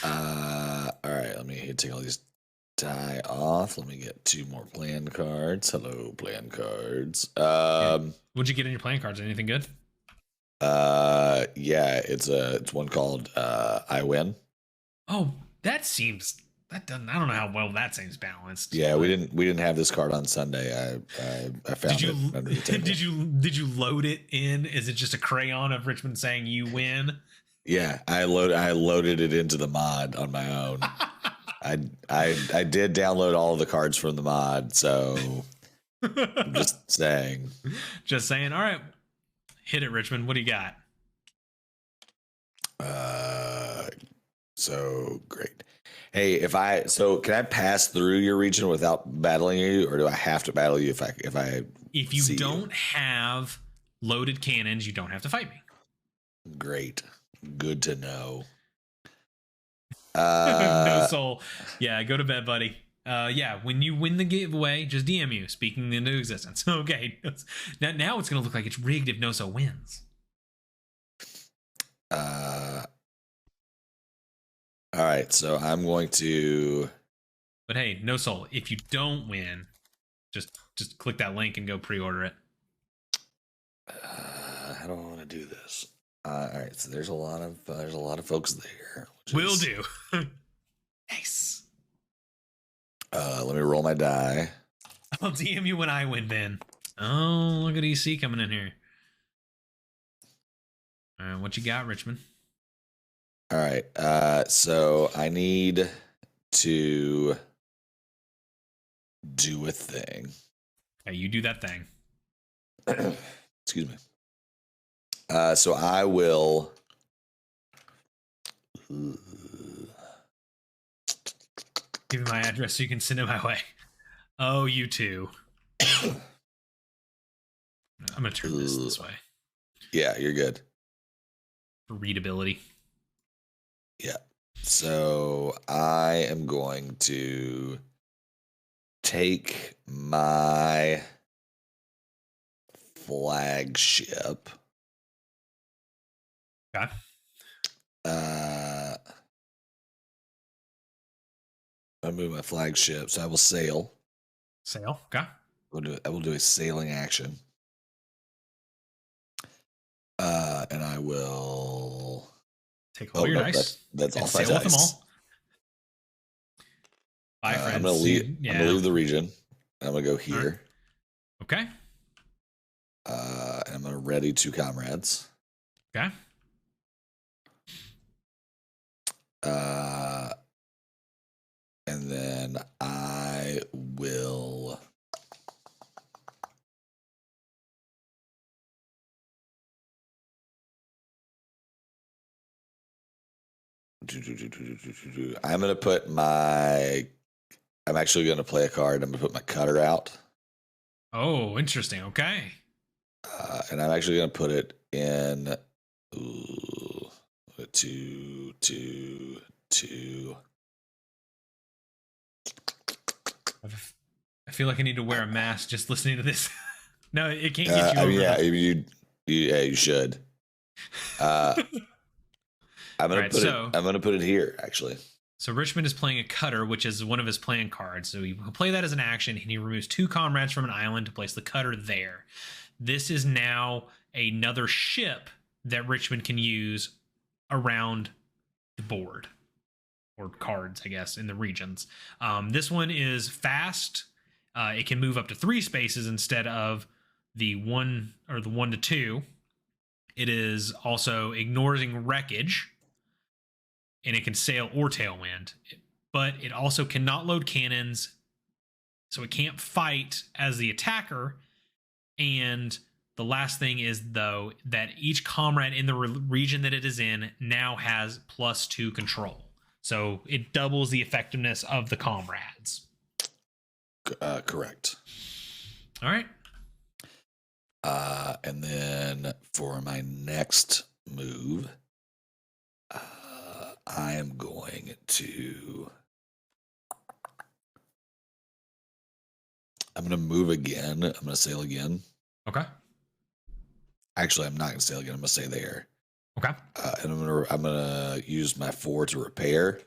All right, let me take all these die off. Let me get 2 more plan cards. Hello, plan cards. What'd you get in your plan cards? Anything good? Yeah, it's one called I Win. Oh, that doesn't. I don't know how well that seems balanced. Yeah, we didn't have this card on Sunday. I found it under the table. Did you load it in? Is it just a crayon of Richmond saying you win? Yeah, I loaded it into the mod on my own. I did download all of the cards from the mod, so I'm just saying. Just saying. All right, hit it, Richmond. What do you got? So great. Hey, can I pass through your region without battling you, or do I have to battle you if you don't have loaded cannons, you don't have to fight me. Great. Good to know. No soul. Yeah, go to bed, buddy. Yeah, when you win the giveaway, just DM you, speaking into existence. Okay. Now it's going to look like it's rigged if No Soul wins. All right, so I'm going to... But hey, No Soul, if you don't win, just click that link and go pre-order it. I don't want to do this. All right, so there's a lot of folks there. Will do. Nice. Let me roll my die. I'll DM you when I win, Ben. Oh, look at EC coming in here. All right, what you got, Richmond? All right, so I need to do a thing. Okay, you do that thing. Excuse me. So I will. Give me my address so you can send it my way. Oh, you too. I'm gonna turn this way. Yeah, you're good. For readability. Yeah. So I am going to take my flagship. Okay. I move my flagship, so I will sail. Sail. Okay. I will do a sailing action. And I will take all your dice. That's all sail my with dice. them all. Bye, friends. I'm gonna leave the region. I'm gonna go here. Right. Okay. And I'm gonna ready 2 comrades. Okay. And then I will I'm gonna put I'm actually gonna play a card. I'm gonna put my cutter out. Oh, interesting. Okay. And I'm actually gonna put it in 2, 2, 2. I feel like I need to wear a mask just listening to this. No, it can't get you over. You should. I'm gonna put it here actually. So Richmond is playing a cutter, which is one of his plan cards. So he will play that as an action, and he removes 2 comrades from an island to place the cutter there. This is now another ship that Richmond can use around the board or cards, I guess, in the regions. This one is fast. It can move up to 3 spaces instead of the 1 or the 1 to 2. It is also ignoring wreckage, and it can sail or tailwind. But it also cannot load cannons, so it can't fight as the attacker. And the last thing is, though, that each comrade in the region that it is in now has +2 control. So it doubles the effectiveness of the comrades. Correct. All right. And then for my next move, I am going to... I'm going to move again. I'm going to sail again. Okay. Actually, I'm not going to sail again. I'm going to stay there. Okay. And I'm gonna use my 4 to repair.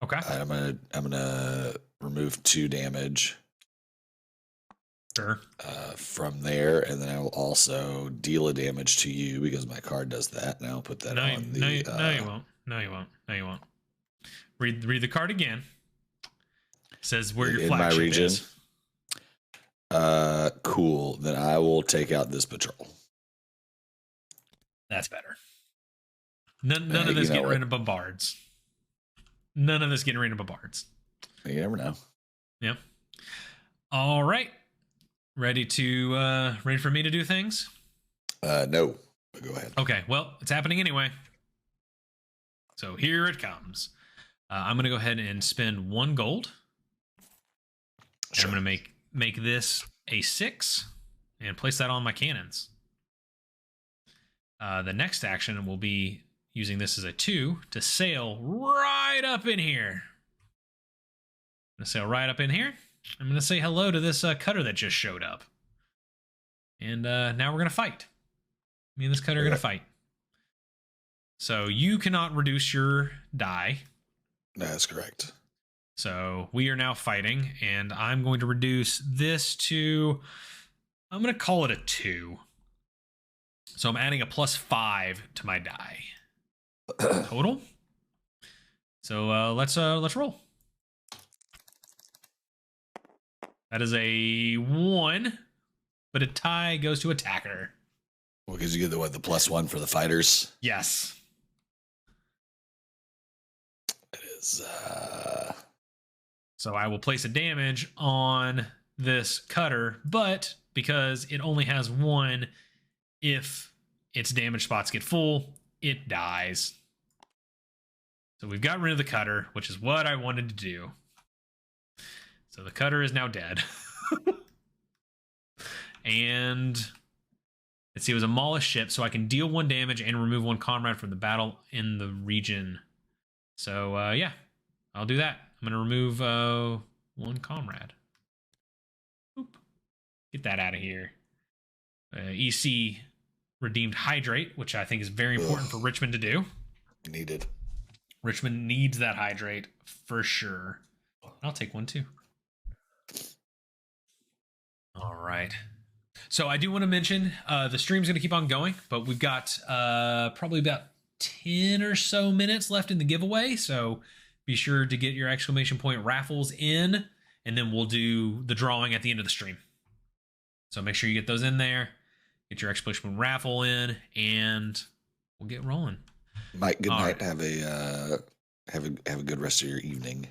Okay. I'm gonna remove 2 damage. Sure. From there, and then I will also deal a damage to you because my card does that. And I'll put that on the. No, you won't. No, you won't. No, you won't. Read the card again. It says where your flagship region is. Cool. Then I will take out this patrol. That's better. None of this getting rid of bombards. None of this getting rid of bombards. You never know. Yeah. All right. Ready for me to do things? No. But go ahead. Okay. Well, it's happening anyway. So here it comes. I'm going to go ahead and spend 1 gold. Sure. I'm going to make this a 6 and place that on my cannons. The next action will be using this as a 2 to sail right up in here. I'm going to sail right up in here. I'm going to say hello to this cutter that just showed up. And now we're going to fight. Me and this cutter are going to fight. So you cannot reduce your die. That's correct. So we are now fighting, and I'm going to reduce this to, I'm going to call it a 2. So I'm adding a +5 to my die total. So let's roll. That is a 1, but a tie goes to attacker. Well, because you get the +1 for the fighters. Yes. It is. So I will place a damage on this cutter, but because it only has 1, if its damage spots get full, it dies. So we've got rid of the cutter, which is what I wanted to do. So the cutter is now dead. And let's see, it was a Mollusk ship, so I can deal 1 damage and remove 1 comrade from the battle in the region. So yeah, I'll do that. I'm going to remove 1 comrade. Oop. Get that out of here. EC redeemed hydrate, which I think is very important for Richmond to do. Needed. Richmond needs that hydrate for sure. I'll take 1 too. All right. So I do want to mention the stream's going to keep on going, but we've got probably about 10 or so minutes left in the giveaway. So be sure to get your exclamation point raffles in, and then we'll do the drawing at the end of the stream. So make sure you get those in there, get your exclamation point raffle in, and we'll get rolling. Mike, good night. Right. Have a good rest of your evening.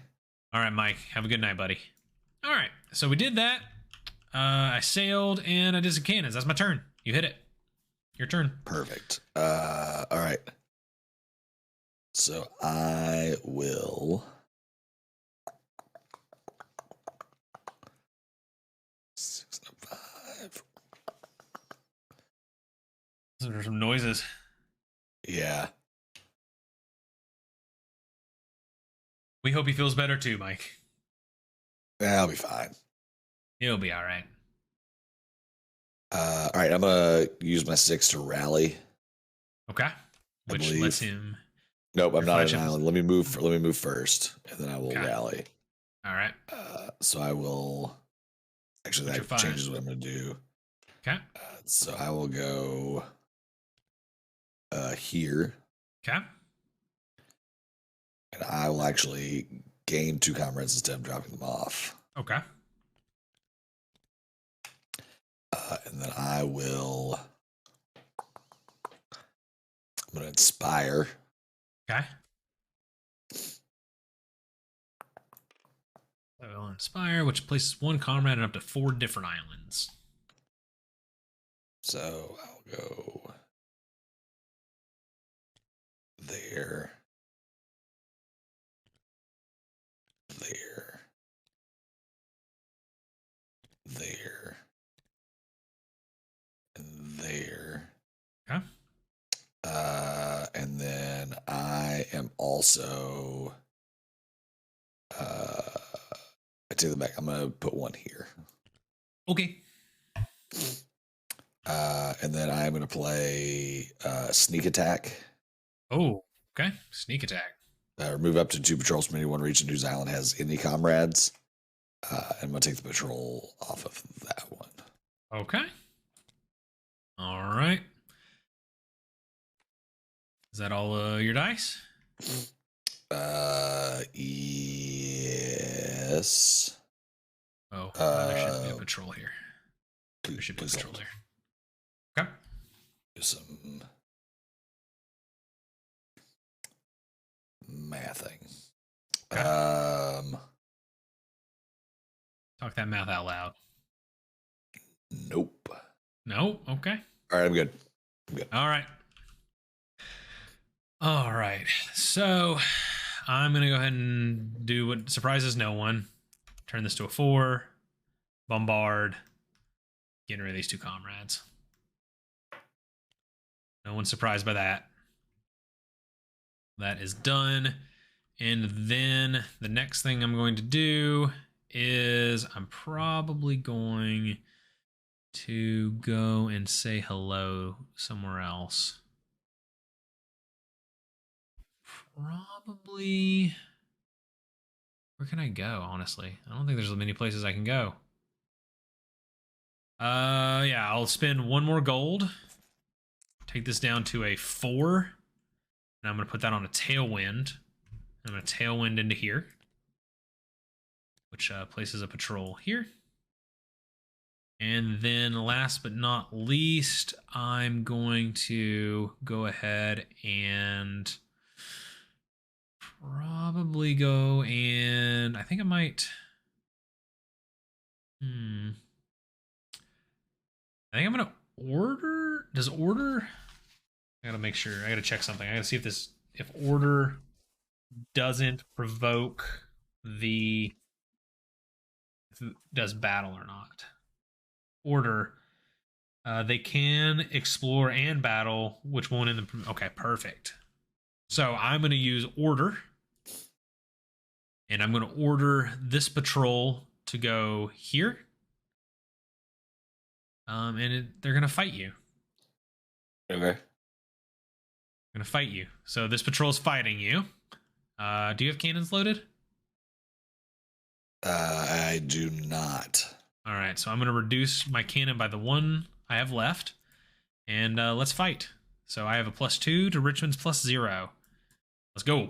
All right, Mike. Have a good night, buddy. All right. So we did that. I sailed and I did some cannons. That's my turn. You hit it. Your turn. Perfect. All right. So I will. 6 and 5. Those are some noises. Yeah. We hope he feels better too, Mike. I'll be fine. He'll be all right. All right. I'm going to use my 6 to rally. Okay. Which lets him. Nope, I'm not on an island. Let me move first, and then I will rally. All right. So I will. Actually, that changes what I'm going to do. Okay. So I will go here. Okay. And I will actually gain 2 comrades instead of dropping them off. Okay. And then I will. I'm going to inspire. Okay. I will inspire, which places 1 comrade in up to 4 different islands. So I'll go there, there, there, and there. Okay. And then I am also. I take them back. I'm gonna put 1 here. Okay. And then I'm gonna play sneak attack. Oh, okay. Sneak attack. Move up to 2 patrols from any one region whose island has any comrades. And I'm gonna take the patrol off of that one. Okay. All right. Is that all your dice? Yes. Oh, there should be a patrol here. There should be a Please patrol hold. there. Okay. Do some mathing. Okay. Talk that mouth out loud. Nope. No? Okay. All right, I'm good. All right. All right. So I'm going to go ahead and do what surprises no one. Turn this to a 4. Bombard. Getting rid of these 2 comrades. No one's surprised by that. That is done. And then the next thing I'm going to do is I'm probably going to go and say hello somewhere else. Probably. Where can I go, honestly? I don't think there's many places I can go. Yeah, I'll spend 1 more gold. Take this down to a 4. And I'm going to put that on a tailwind. I'm going to tailwind into here, which places a patrol here. And then last but not least, I'm going to go ahead and probably go and I think I might. I think I'm going to order. Does order? I got to make sure. I got to check something. I got to see if order doesn't provoke the. If it does battle or not. Order. They can explore and battle, which won't in the. Okay, perfect. So I'm going to use order. And I'm going to order this patrol to go here. They're going to fight you. Okay. They're going to fight you. So this patrol's fighting you. Do you have cannons loaded? I do not. All right, so I'm going to reduce my cannon by the 1 I have left. And let's fight. So I have a +2 to Richmond's +0. Let's go.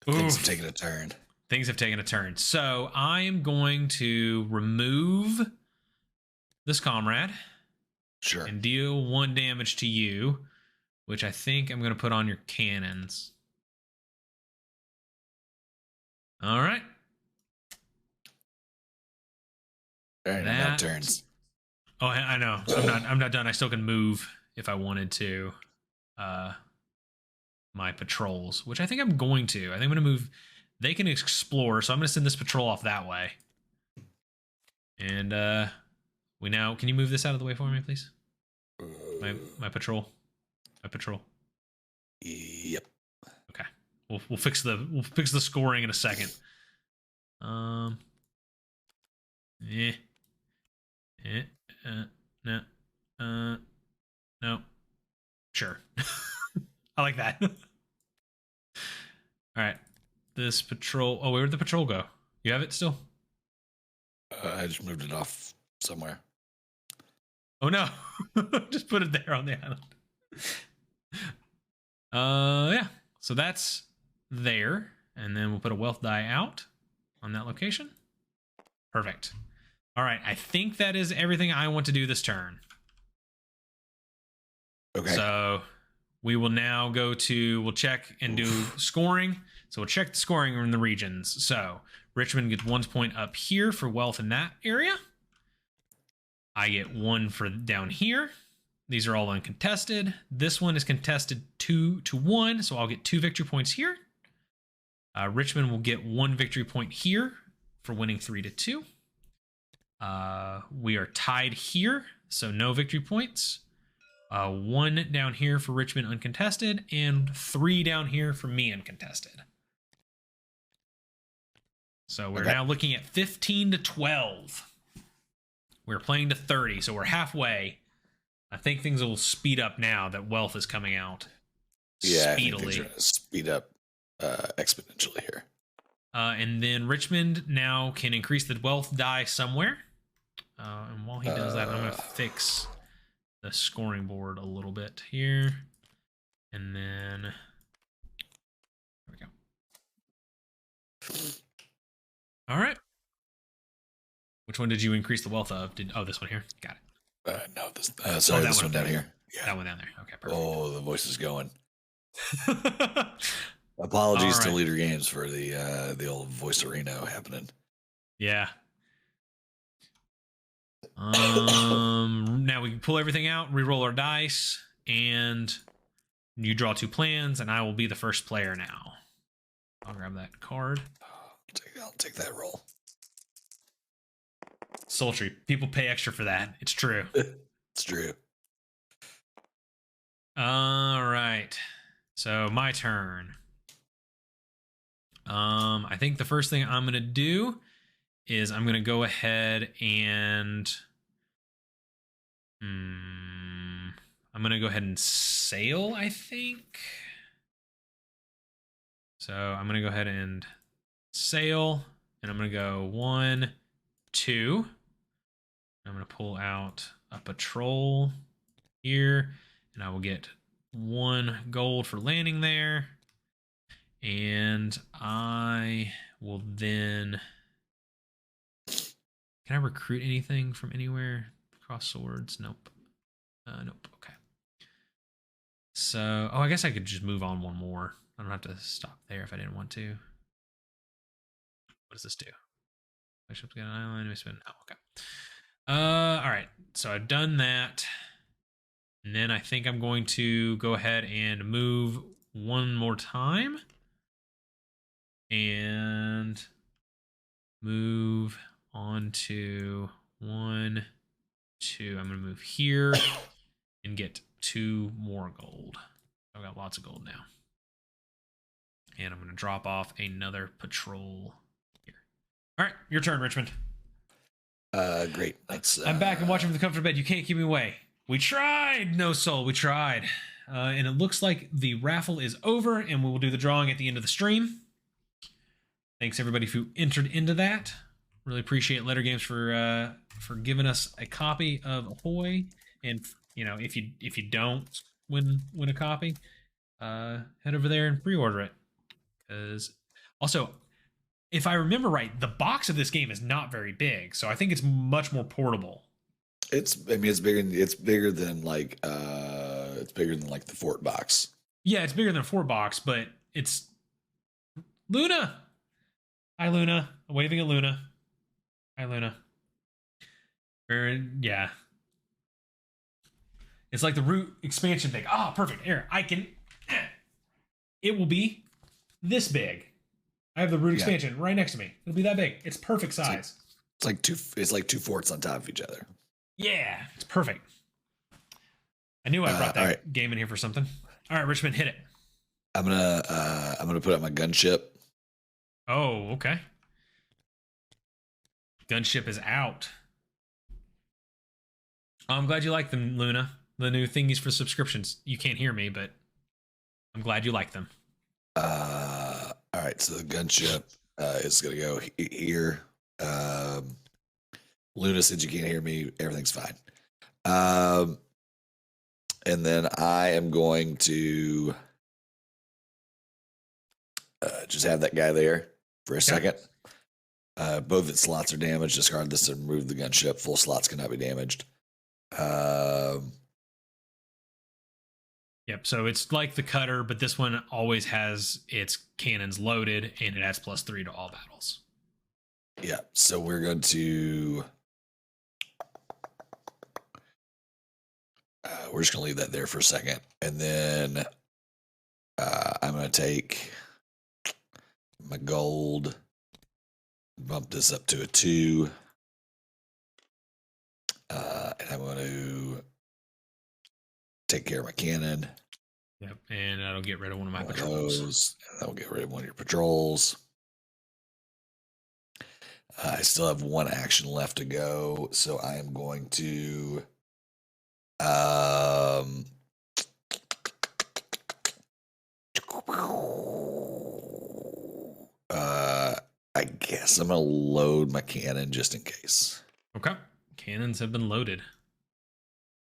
Things have taken a turn. Things have taken a turn. So I am going to remove this comrade. Sure. And deal 1 damage to you, which I think I'm going to put on your cannons. All right. All right, now turns. Oh, I know. I'm not done. I still can move if I wanted to. My patrols, which I think I'm going to. I think I'm going to move. They can explore, so I'm going to send this patrol off that way. And can you move this out of the way for me, please? My patrol. My patrol. Yep. Okay. We'll fix the scoring in a second. No. Sure. I like that. All right. This patrol. Oh, where'd the patrol go? You have it still? I just moved it off somewhere. Oh no. Just put it there on the island. Yeah. So that's there. And then we'll put a wealth die out on that location. Perfect. All right. I think that is everything I want to do this turn. Okay. So we will now we'll check and do scoring. So we'll check the scoring in the regions. So Richmond gets 1 point up here for wealth in that area. I get 1 for down here. These are all uncontested. This one is contested 2-1, so I'll get 2 victory points here. Richmond will get 1 victory point here for winning 3-2. We are tied here, so no victory points. 1 down here for Richmond uncontested, and 3 down here for me uncontested. So we're now looking at 15-12. We're playing to 30, so we're halfway. I think things will speed up now that wealth is coming out. Yeah, speedily. I think things are going to speed up exponentially here. And then Richmond now can increase the wealth die somewhere. And while he does that, I'm going to fix the scoring board a little bit here. And then there we go. All right. Which one did you increase the wealth of? This one here. Got it. No, this one down here. Yeah. That one down there. Okay, perfect. Oh, the voice is going. Apologies to Leader Games for the old voice arena happening. Yeah. Now we can pull everything out, re-roll our dice, and you draw 2 plans, and I will be the first player now. I'll grab that card. I'll take that roll. Sultry. People pay extra for that. It's true. It's true. All right. So my turn. I think the first thing I'm going to do is I'm going to go ahead and I'm going to go ahead and sail, I think. So I'm going to go ahead and sail, and I'm going to go 1, 2. I'm going to pull out a patrol here, and I will get 1 gold for landing there. And I will then... Can I recruit anything from anywhere? Cross swords? Nope. Nope. Okay. So, I guess I could just move on 1 more. I don't have to stop there if I didn't want to. What does this do? Bishop's got an island. We spend. Oh, okay. All right. So I've done that. And then I think I'm going to go ahead and move 1 more time. And move on to 1, 2. I'm going to move here and get 2 more gold. I've got lots of gold now. And I'm going to drop off another patrol here. All right, your turn, Richmond. Great. I'm back and watching from the comfort of bed. You can't keep me away. We tried, No Soul. We tried. And it looks like the raffle is over, and we will do the drawing at the end of the stream. Thanks everybody who entered into that. Really appreciate Letter Games for giving us a copy of Ahoy. And if you don't win a copy, head over there and pre-order it. Because also, if I remember right, the box of this game is not very big, so I think it's much more portable. It's bigger than like the Fort box. Yeah, it's bigger than a Fort box, but it's Luna. Hi, Luna. I'm waving at Luna. Hi, Luna. Yeah. It's like the root expansion thing. Ah, perfect. Here, it will be this big. I have the root expansion right next to me. It'll be that big. It's perfect size. It's like 2 forts on top of each other. Yeah, it's perfect. I knew I brought that game in here for something. All right, Richmond, hit it. I'm gonna put out my gunship. Oh, okay. Gunship is out. Oh, I'm glad you like them, Luna. The new thingies for subscriptions. You can't hear me, but I'm glad you like them. All right, so the gunship is gonna go here. Luna said you can't hear me. Everything's fine. And then I am going to just have that guy there for a second. Both its slots are damaged. Discard this to remove the gunship. Full slots cannot be damaged. Yep, so it's like the cutter, but this one always has its cannons loaded, and it has +3 to all battles. Yeah, so we're going to... we're just going to leave that there for a second. And then I'm going to take my gold, bump this up to a 2. And I'm going to take care of my cannon. Yep, and that'll get rid of one of my patrols. And that'll get rid of one of your patrols. I still have one action left to go, so I am going to I guess I'm gonna load my cannon just in case. Okay. Cannons have been loaded.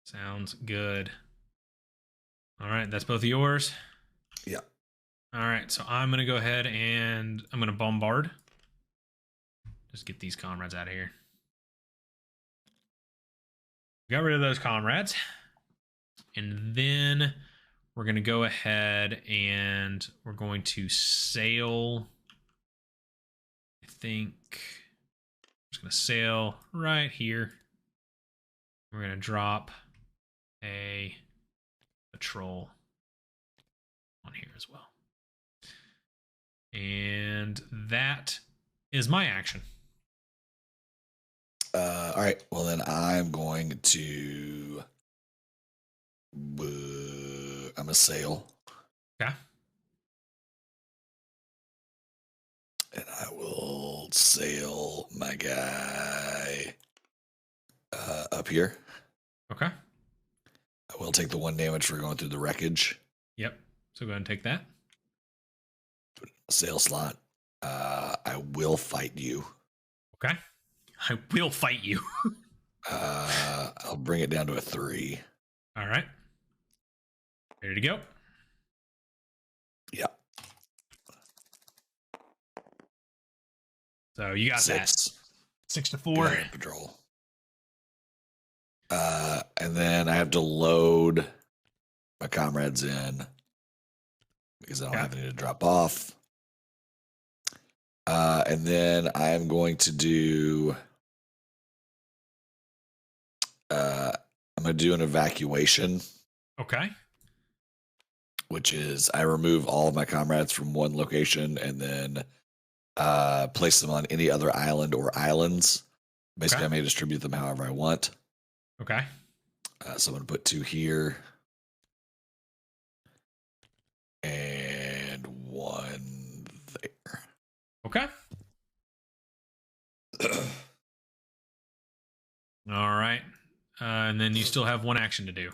Sounds good. All right, that's both of yours. Yeah. All right, so I'm gonna go ahead and I'm gonna bombard. Just get these comrades out of here. Got rid of those comrades. And then we're going to go ahead and we're going to sail. I think I'm just going to sail right here. We're going to drop a patrol on here as well. And that is my action. All right. Well, then I'm going to... I'm a sail. Okay. And I will sail my guy up here. Okay. I will take the 1 damage for going through the wreckage. Yep. So go ahead and take that. Sail slot. I will fight you. Okay. I will fight you. I'll bring it down to a 3. All right. Ready to go? Yeah. So you got 6. that. 6 to 4. Patrol. And then I have to load my comrades in because I don't have any to drop off. And then I am going to do... I'm going to do an evacuation. Okay. Which is I remove all of my comrades from one location and then place them on any other island or islands. Basically, I may distribute them however I want. Okay. So I'm going to put 2 here. And 1 there. Okay. All right. And then you still have 1 action to do.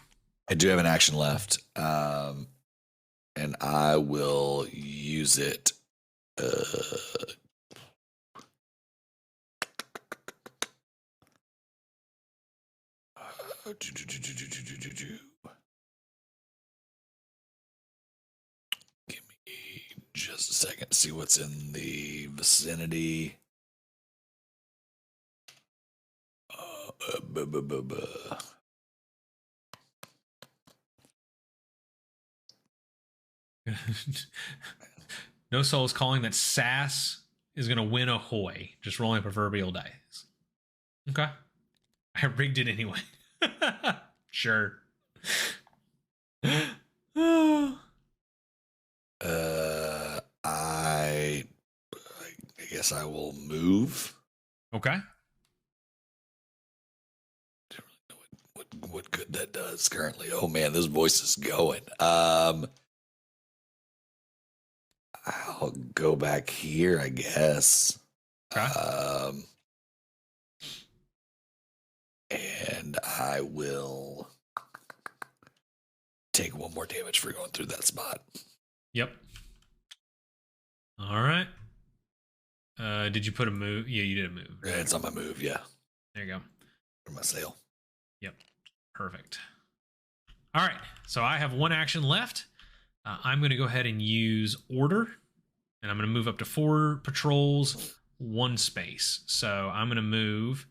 I do have an action left. And I will use it. Give me just a second to see what's in the vicinity. No Soul is calling that Sass is going to win Ahoy. Just rolling proverbial dice. Okay. I rigged it anyway. Sure. I guess I will move. Okay. What good that does currently. Oh man, this voice is going. I'll go back here, I guess. Okay. And I will take 1 more damage for going through that spot. Yep. All right. Did you put a move? Yeah, you did a move. It's on my move, yeah. There you go. For my sail. Yep. Perfect. All right, so I have one action left. I'm going to go ahead and use order, and I'm going to move up to 4 patrols, 1 space. So I'm going to move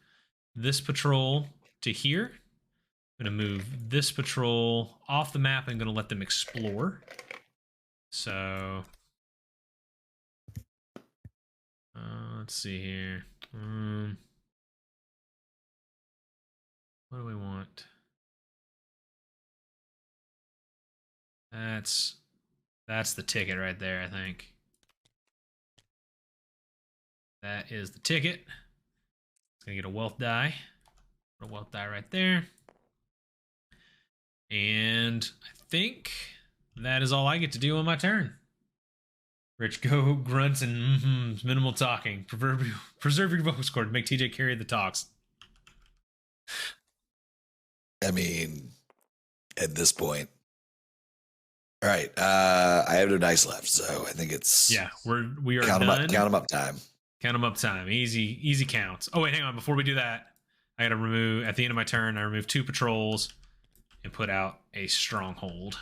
this patrol to here. I'm going to move this patrol off the map and going to let them explore. So let's see here. What do we want? That's the ticket right there, I think. That is the ticket. It's gonna get a wealth die. A wealth die right there. And I think that is all I get to do on my turn. Rich, go grunts and minimal talking. Preserve your vocal score to make TJ carry the talks. I mean, at this point. All right. I have no dice left, so I think it's we are count done. Count them up time. Count them up time. Easy counts. Oh wait, hang on. Before we do that, I gotta remove at the end of my turn. I remove 2 patrols and put out a stronghold.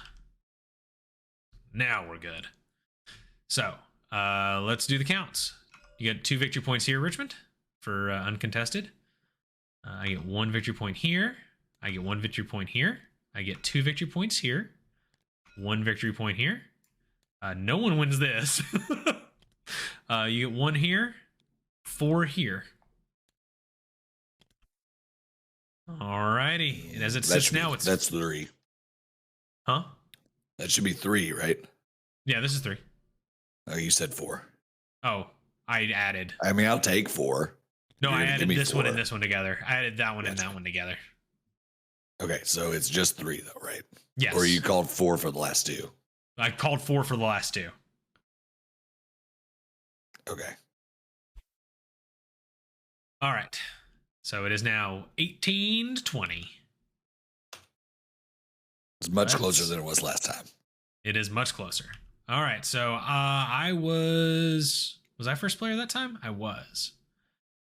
Now we're good. So let's do the counts. You got 2 victory points here, Richmond, for uncontested. I get 1 victory point here. I get 1 victory point here. I get 2 victory points here. 1 victory point here. No one wins this. You get 1 here, 4 here. Alrighty. And as it sits now, that's 3. Huh? That should be 3, right? Yeah, this is 3. Oh, you said 4. Oh, I added. I mean, I'll take 4. No, I added this 4. One and this one together. I added that one and that one together. Okay, so it's just 3 though, right? Yes. Or you called 4 for the last 2? I called 4 for the last 2. Okay. All right. So it is now 18 to 20. It's much closer than it was last time. It is much closer. All right. So I was I first player that time? I was.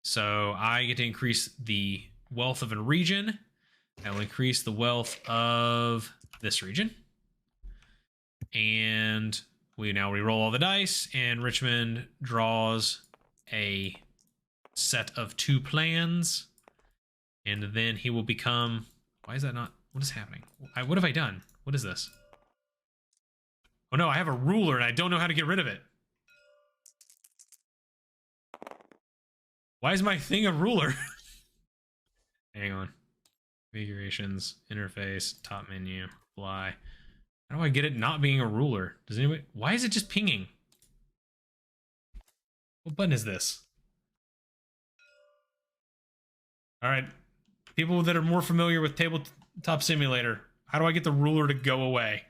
So I get to increase the wealth of a region. I will increase the wealth of this region. And we now re-roll all the dice, and Richmond draws a set of 2 plans. And then he will become... Why is that not... What is happening? What have I done? What is this? Oh no, I have a ruler and I don't know how to get rid of it. Why is my thing a ruler? Hang on. Configurations, interface, top menu, fly. How do I get it not being a ruler? Does anybody... Why is it just pinging? What button is this? Alright. People that are more familiar with Tabletop Simulator, how do I get the ruler to go away?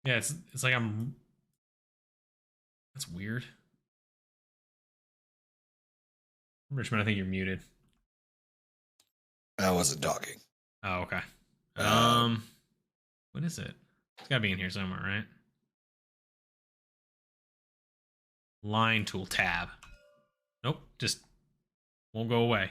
Yeah, it's like I'm... That's weird. Richmond, I think you're muted. I wasn't talking. Oh, okay. What is it? It's gotta be in here somewhere, right? Line tool tab. Nope, just won't go away.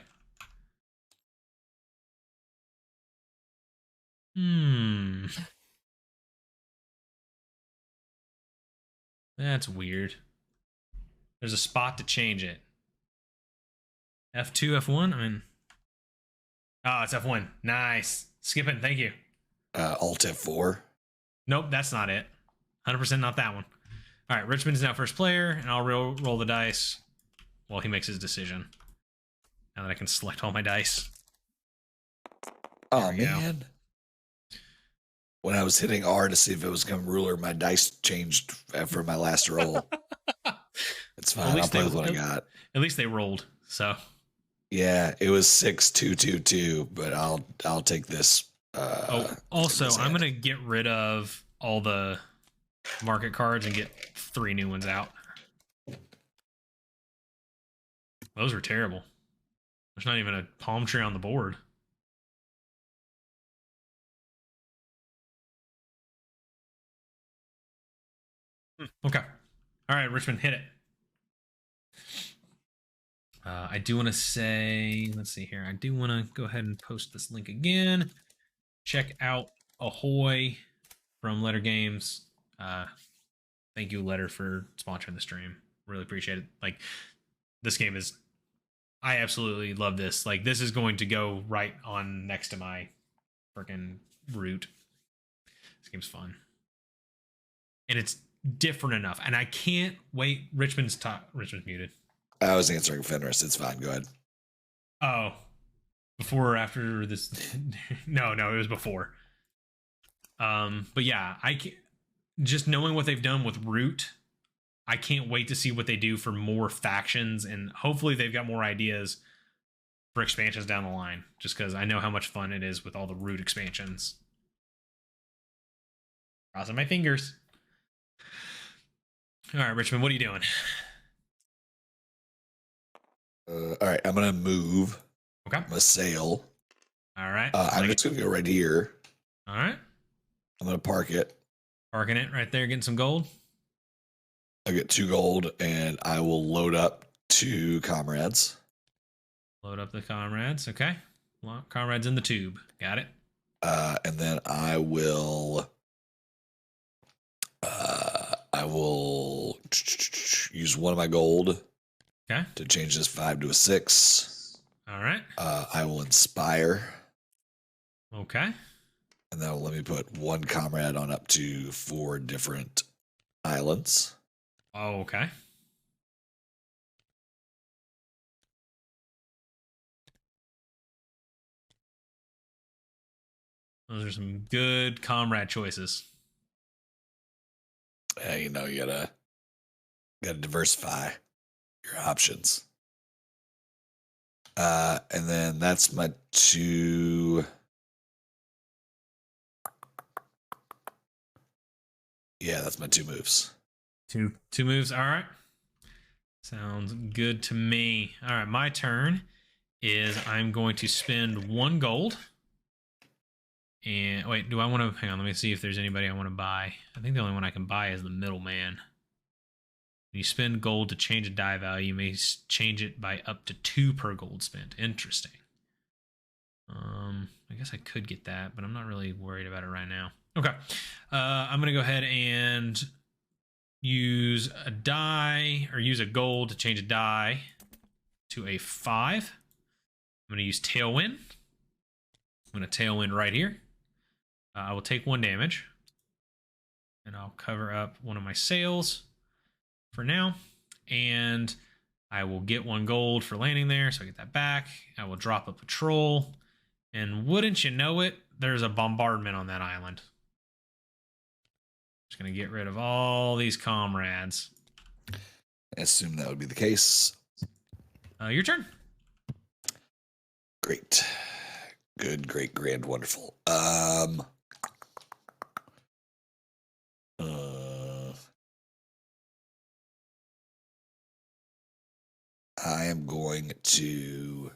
That's weird. There's a spot to change it. F2, F1? I mean... Oh, it's F1. Nice. Skipping, thank you. Alt F4. Nope, that's not it. 100% not that one. All right, Richmond is now first player, and I'll roll the dice while he makes his decision. Now that I can select all my dice. Oh, man. When I was hitting R to see if it was going to ruler, my dice changed for my last roll. It's fine. I'll play with what I got. At least they rolled, so... Yeah, it was 6-2-2-2, but I'll take this. Also, I'm gonna get rid of all the market cards and get 3 new ones out. Those were terrible. There's not even a palm tree on the board. Okay. All right, Richmond, hit it. I do want to say, let's see here. I do want to go ahead and post this link again. Check out Ahoy from Letter Games. Thank you, Letter, for sponsoring the stream. Really appreciate it. Like, this game is, I absolutely love this. Like, this is going to go right on next to my freaking route. This game's fun. And it's different enough. And I can't wait. Richmond's muted. I was answering Fenris. It's fine. Go ahead. Oh, before or after this? No, it was before. But yeah, just knowing what they've done with Root, I can't wait to see what they do for more factions, and hopefully they've got more ideas for expansions down the line. Just because I know how much fun it is with all the Root expansions. Crossing my fingers. All right, Richmond, what are you doing? All right, I'm gonna move. Okay. I'm gonna sail. All right. I'm just gonna go right here. All right. I'm gonna park it. Parking it right there, getting some gold. I'll get 2 gold, and I will load up 2 comrades. Load up the comrades. Okay. Comrades in the tube. Got it. And then I will use 1 of my gold. Okay. To change this 5 to a 6. All right. I will inspire. Okay. And that will let me put 1 comrade on up to 4 different islands. Oh, okay. Those are some good comrade choices. You know, you gotta diversify your options. And then that's my 2. Yeah, that's my 2 moves. Two moves. All right. Sounds good to me. All right, my turn is I'm going to spend 1 gold. And wait, do I want to hang on? Let me see if there's anybody I want to buy. I think the only one I can buy is the middleman. When you spend gold to change a die value, you may change it by up to 2 per gold spent. Interesting. I guess I could get that, but I'm not really worried about it right now. Okay. I'm going to go ahead and use a die or use a gold to change a die to a 5. I'm going to use Tailwind. I'm going to Tailwind right here. I will take 1 damage. And I'll cover up one of my sails for now. And I will get 1 gold for landing there, so I get that back. I will drop a patrol. And wouldn't you know it, there's a bombardment on that island. Just going to get rid of all these comrades. I assume that would be the case. Your turn. Great. Good, great, grand, wonderful. I am going to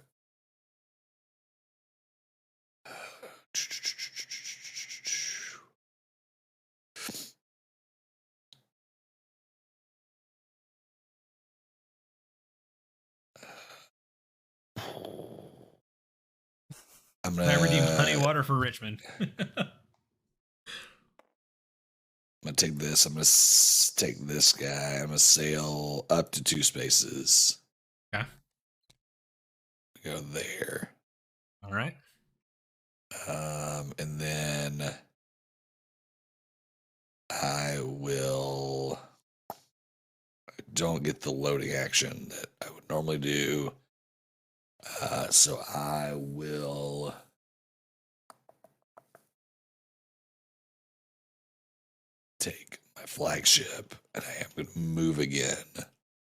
I redeem honey water for Richmond. I'm gonna take this. I'm gonna take this guy. I'm gonna sail up to 2 spaces. Okay. Go there. All right. And then I don't get the loading action that I would normally do. So I will take my flagship and I am going to move again.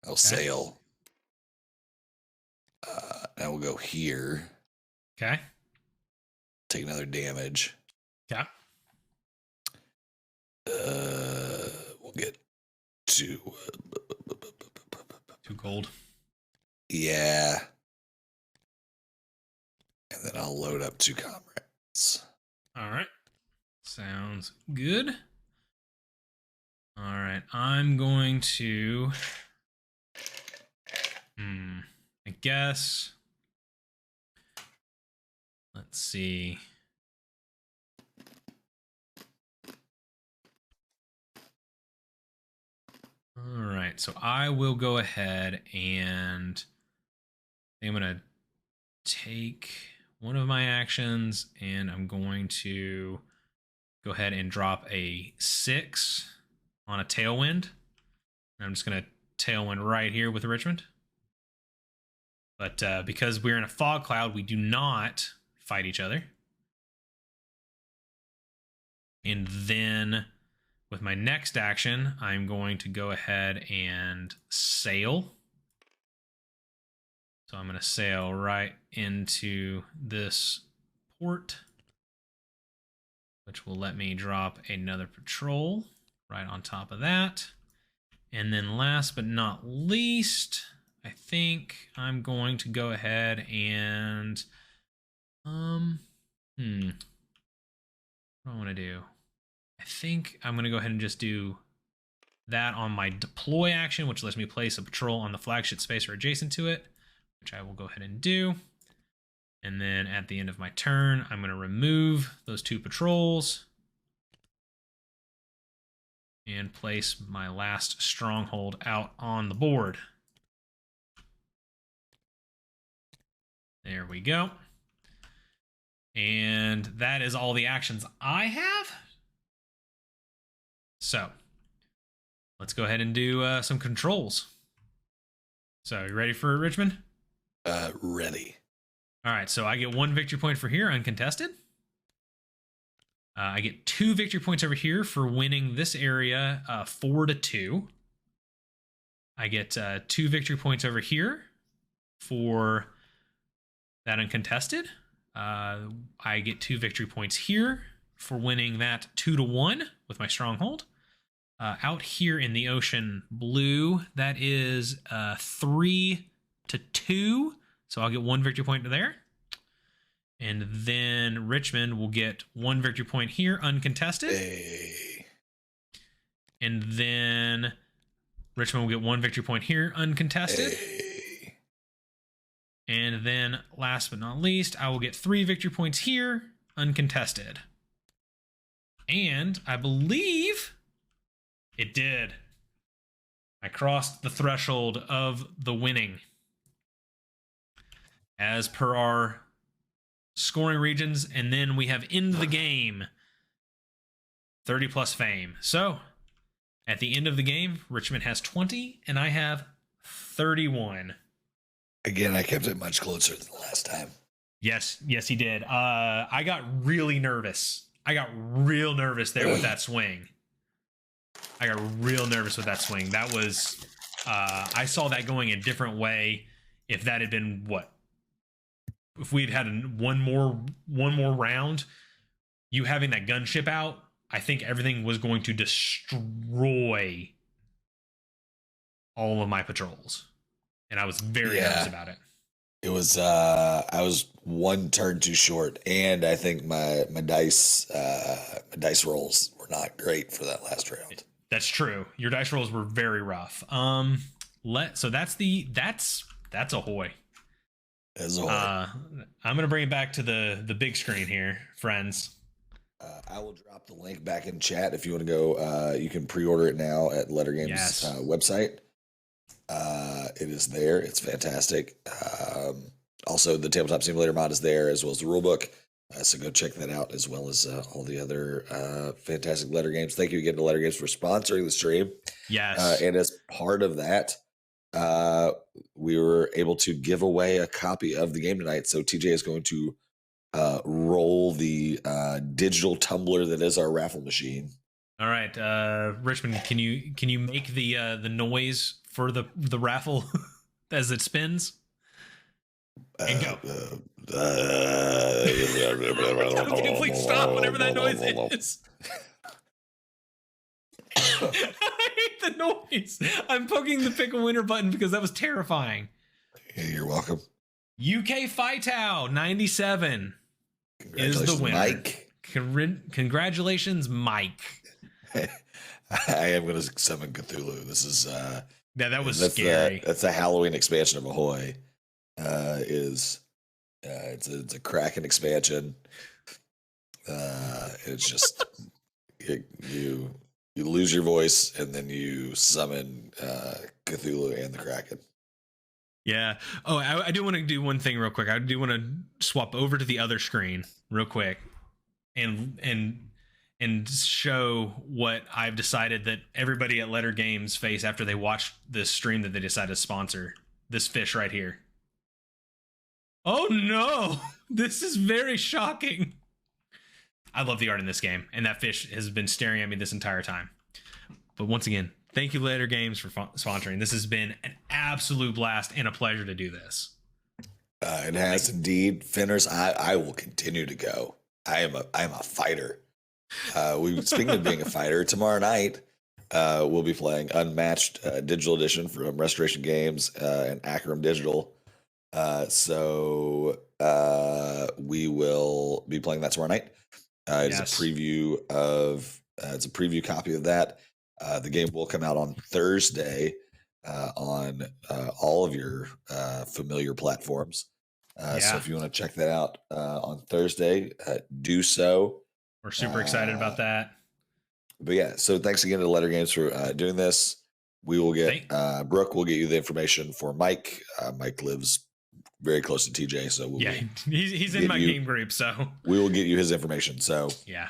I'll sail. I will go here. Okay. Take another damage. Okay. We'll get 2 gold. Yeah. And then I'll load up 2 comrades. All right. Sounds good. All right. I'm going to... I guess. Let's see. All right, so I will go ahead and I'm going to take one of my actions and I'm going to go ahead and drop a 6 on a tailwind. I'm just going to tailwind right here with Richmond. But because we're in a fog cloud, we do not fight each other. And then with my next action, I'm going to go ahead and sail. So I'm going to sail right into this port, which will let me drop another patrol right on top of that. And then last but not least, I think I'm going to go ahead and what do I want to do? I think I'm going to go ahead and just do that on my deploy action, which lets me place a patrol on the flagship space or adjacent to it, which I will go ahead and do. And then at the end of my turn, I'm going to remove those 2 patrols and place my last stronghold out on the board. There we go. And that is all the actions I have. So let's go ahead and do some controls. So you ready for it, Richmond? Ready. All right, so I get 1 victory point for here, uncontested. I get 2 victory points over here for winning this area 4-2. I get 2 victory points over here for that uncontested. I get 2 victory points here for winning that 2-1 with my stronghold. Out here in the ocean blue, that is 3-2. So I'll get 1 victory point there. And then Richmond will get 1 victory point here, uncontested. Hey. And then Richmond will get 1 victory point here, uncontested. Hey. And then last but not least, I will get 3 victory points here, uncontested. And I believe it did. I crossed the threshold of the winning. As per our scoring regions, and then we have end the game 30 plus fame. So at the end of the game, Richmond has 20 and I have 31. Again, I kept it much closer than the last time. Yes, he did. I got really nervous. I got real nervous there with that swing. That was I saw that going a different way. If that had been what? If we'd had one more round, you having that gunship out, I think everything was going to destroy all of my patrols. And I was very nervous about it. It was I was 1 turn too short, and I think my dice rolls were not great for that last round. That's true. Your dice rolls were very rough. So that's Ahoy. I'm gonna bring it back to the big screen here, friends. I will drop the link back in chat if you want to go. You can pre-order it now at Letter Games website. It is there. It's fantastic. Also, the Tabletop Simulator mod is there, as well as the rulebook. So go check that out, as well as all the other fantastic Letter Games. Thank you again to Letter Games for sponsoring the stream. Yes. And as part of that, we were able to give away a copy of the game tonight. So TJ is going to roll the digital tumbler that is our raffle machine. All right, Richmond, can you make the noise for the raffle as it spins? And go. Okay, please stop whenever that noise is. I hate the noise. I'm poking the pick a winner button because that was terrifying. You're welcome. UK Fightow 97 is the winner. Mike. Congratulations, Mike. I am going to summon Cthulhu. This is that was scary. That's a Halloween expansion of Ahoy. is it's a Kraken expansion. It's just you lose your voice and then you summon Cthulhu and the Kraken. Yeah. Oh, I do want to do one thing real quick. I do want to swap over to the other screen real quick and show what I've decided that everybody at Letter Games face after they watched this stream that they decided to sponsor. This fish right here. Oh no! This is very shocking. I love the art in this game, and that fish has been staring at me this entire time. But once again, thank you, Letter Games, for sponsoring. This has been an absolute blast and a pleasure to do this. It has indeed. Finners, I will continue to go. I am a fighter. Speaking of being a fighter, tomorrow night we'll be playing Unmatched Digital Edition from Restoration Games and Acrom Digital. So we will be playing that tomorrow night. It's a preview copy of that. The game will come out on Thursday on all of your familiar platforms. So if you want to check that out on Thursday, do so. We're super excited about that. But yeah, so thanks again to Letter Games for doing this. We will get Brooke will get you the information for Mike. Mike lives very close to TJ, so he's in my game group, so we will get you his information. So yeah,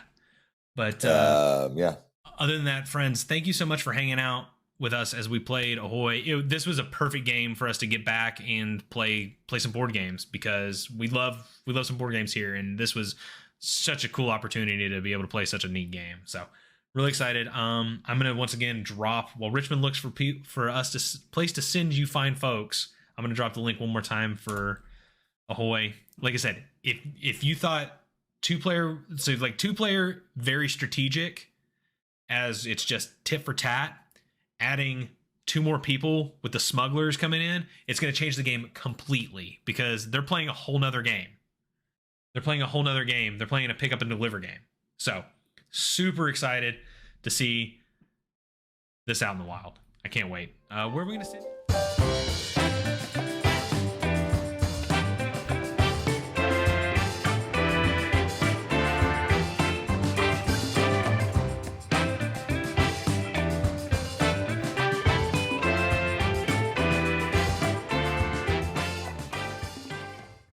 but yeah. Other than that, friends, thank you so much for hanging out with us as we played Ahoy. This was a perfect game for us to get back and play some board games, because we love some board games here, and this was such a cool opportunity to be able to play such a neat game. So really excited. I'm gonna once again drop, while Richmond looks for us to place to send you fine folks. I'm going to drop the link one more time for Ahoy. Like I said, if you thought two-player, very strategic, as it's just tit for tat, adding 2 more people with the smugglers coming in, it's going to change the game completely, because they're playing a whole nother game. They're playing a pick up and deliver game. So super excited to see this out in the wild. I can't wait. Where are we going to sit?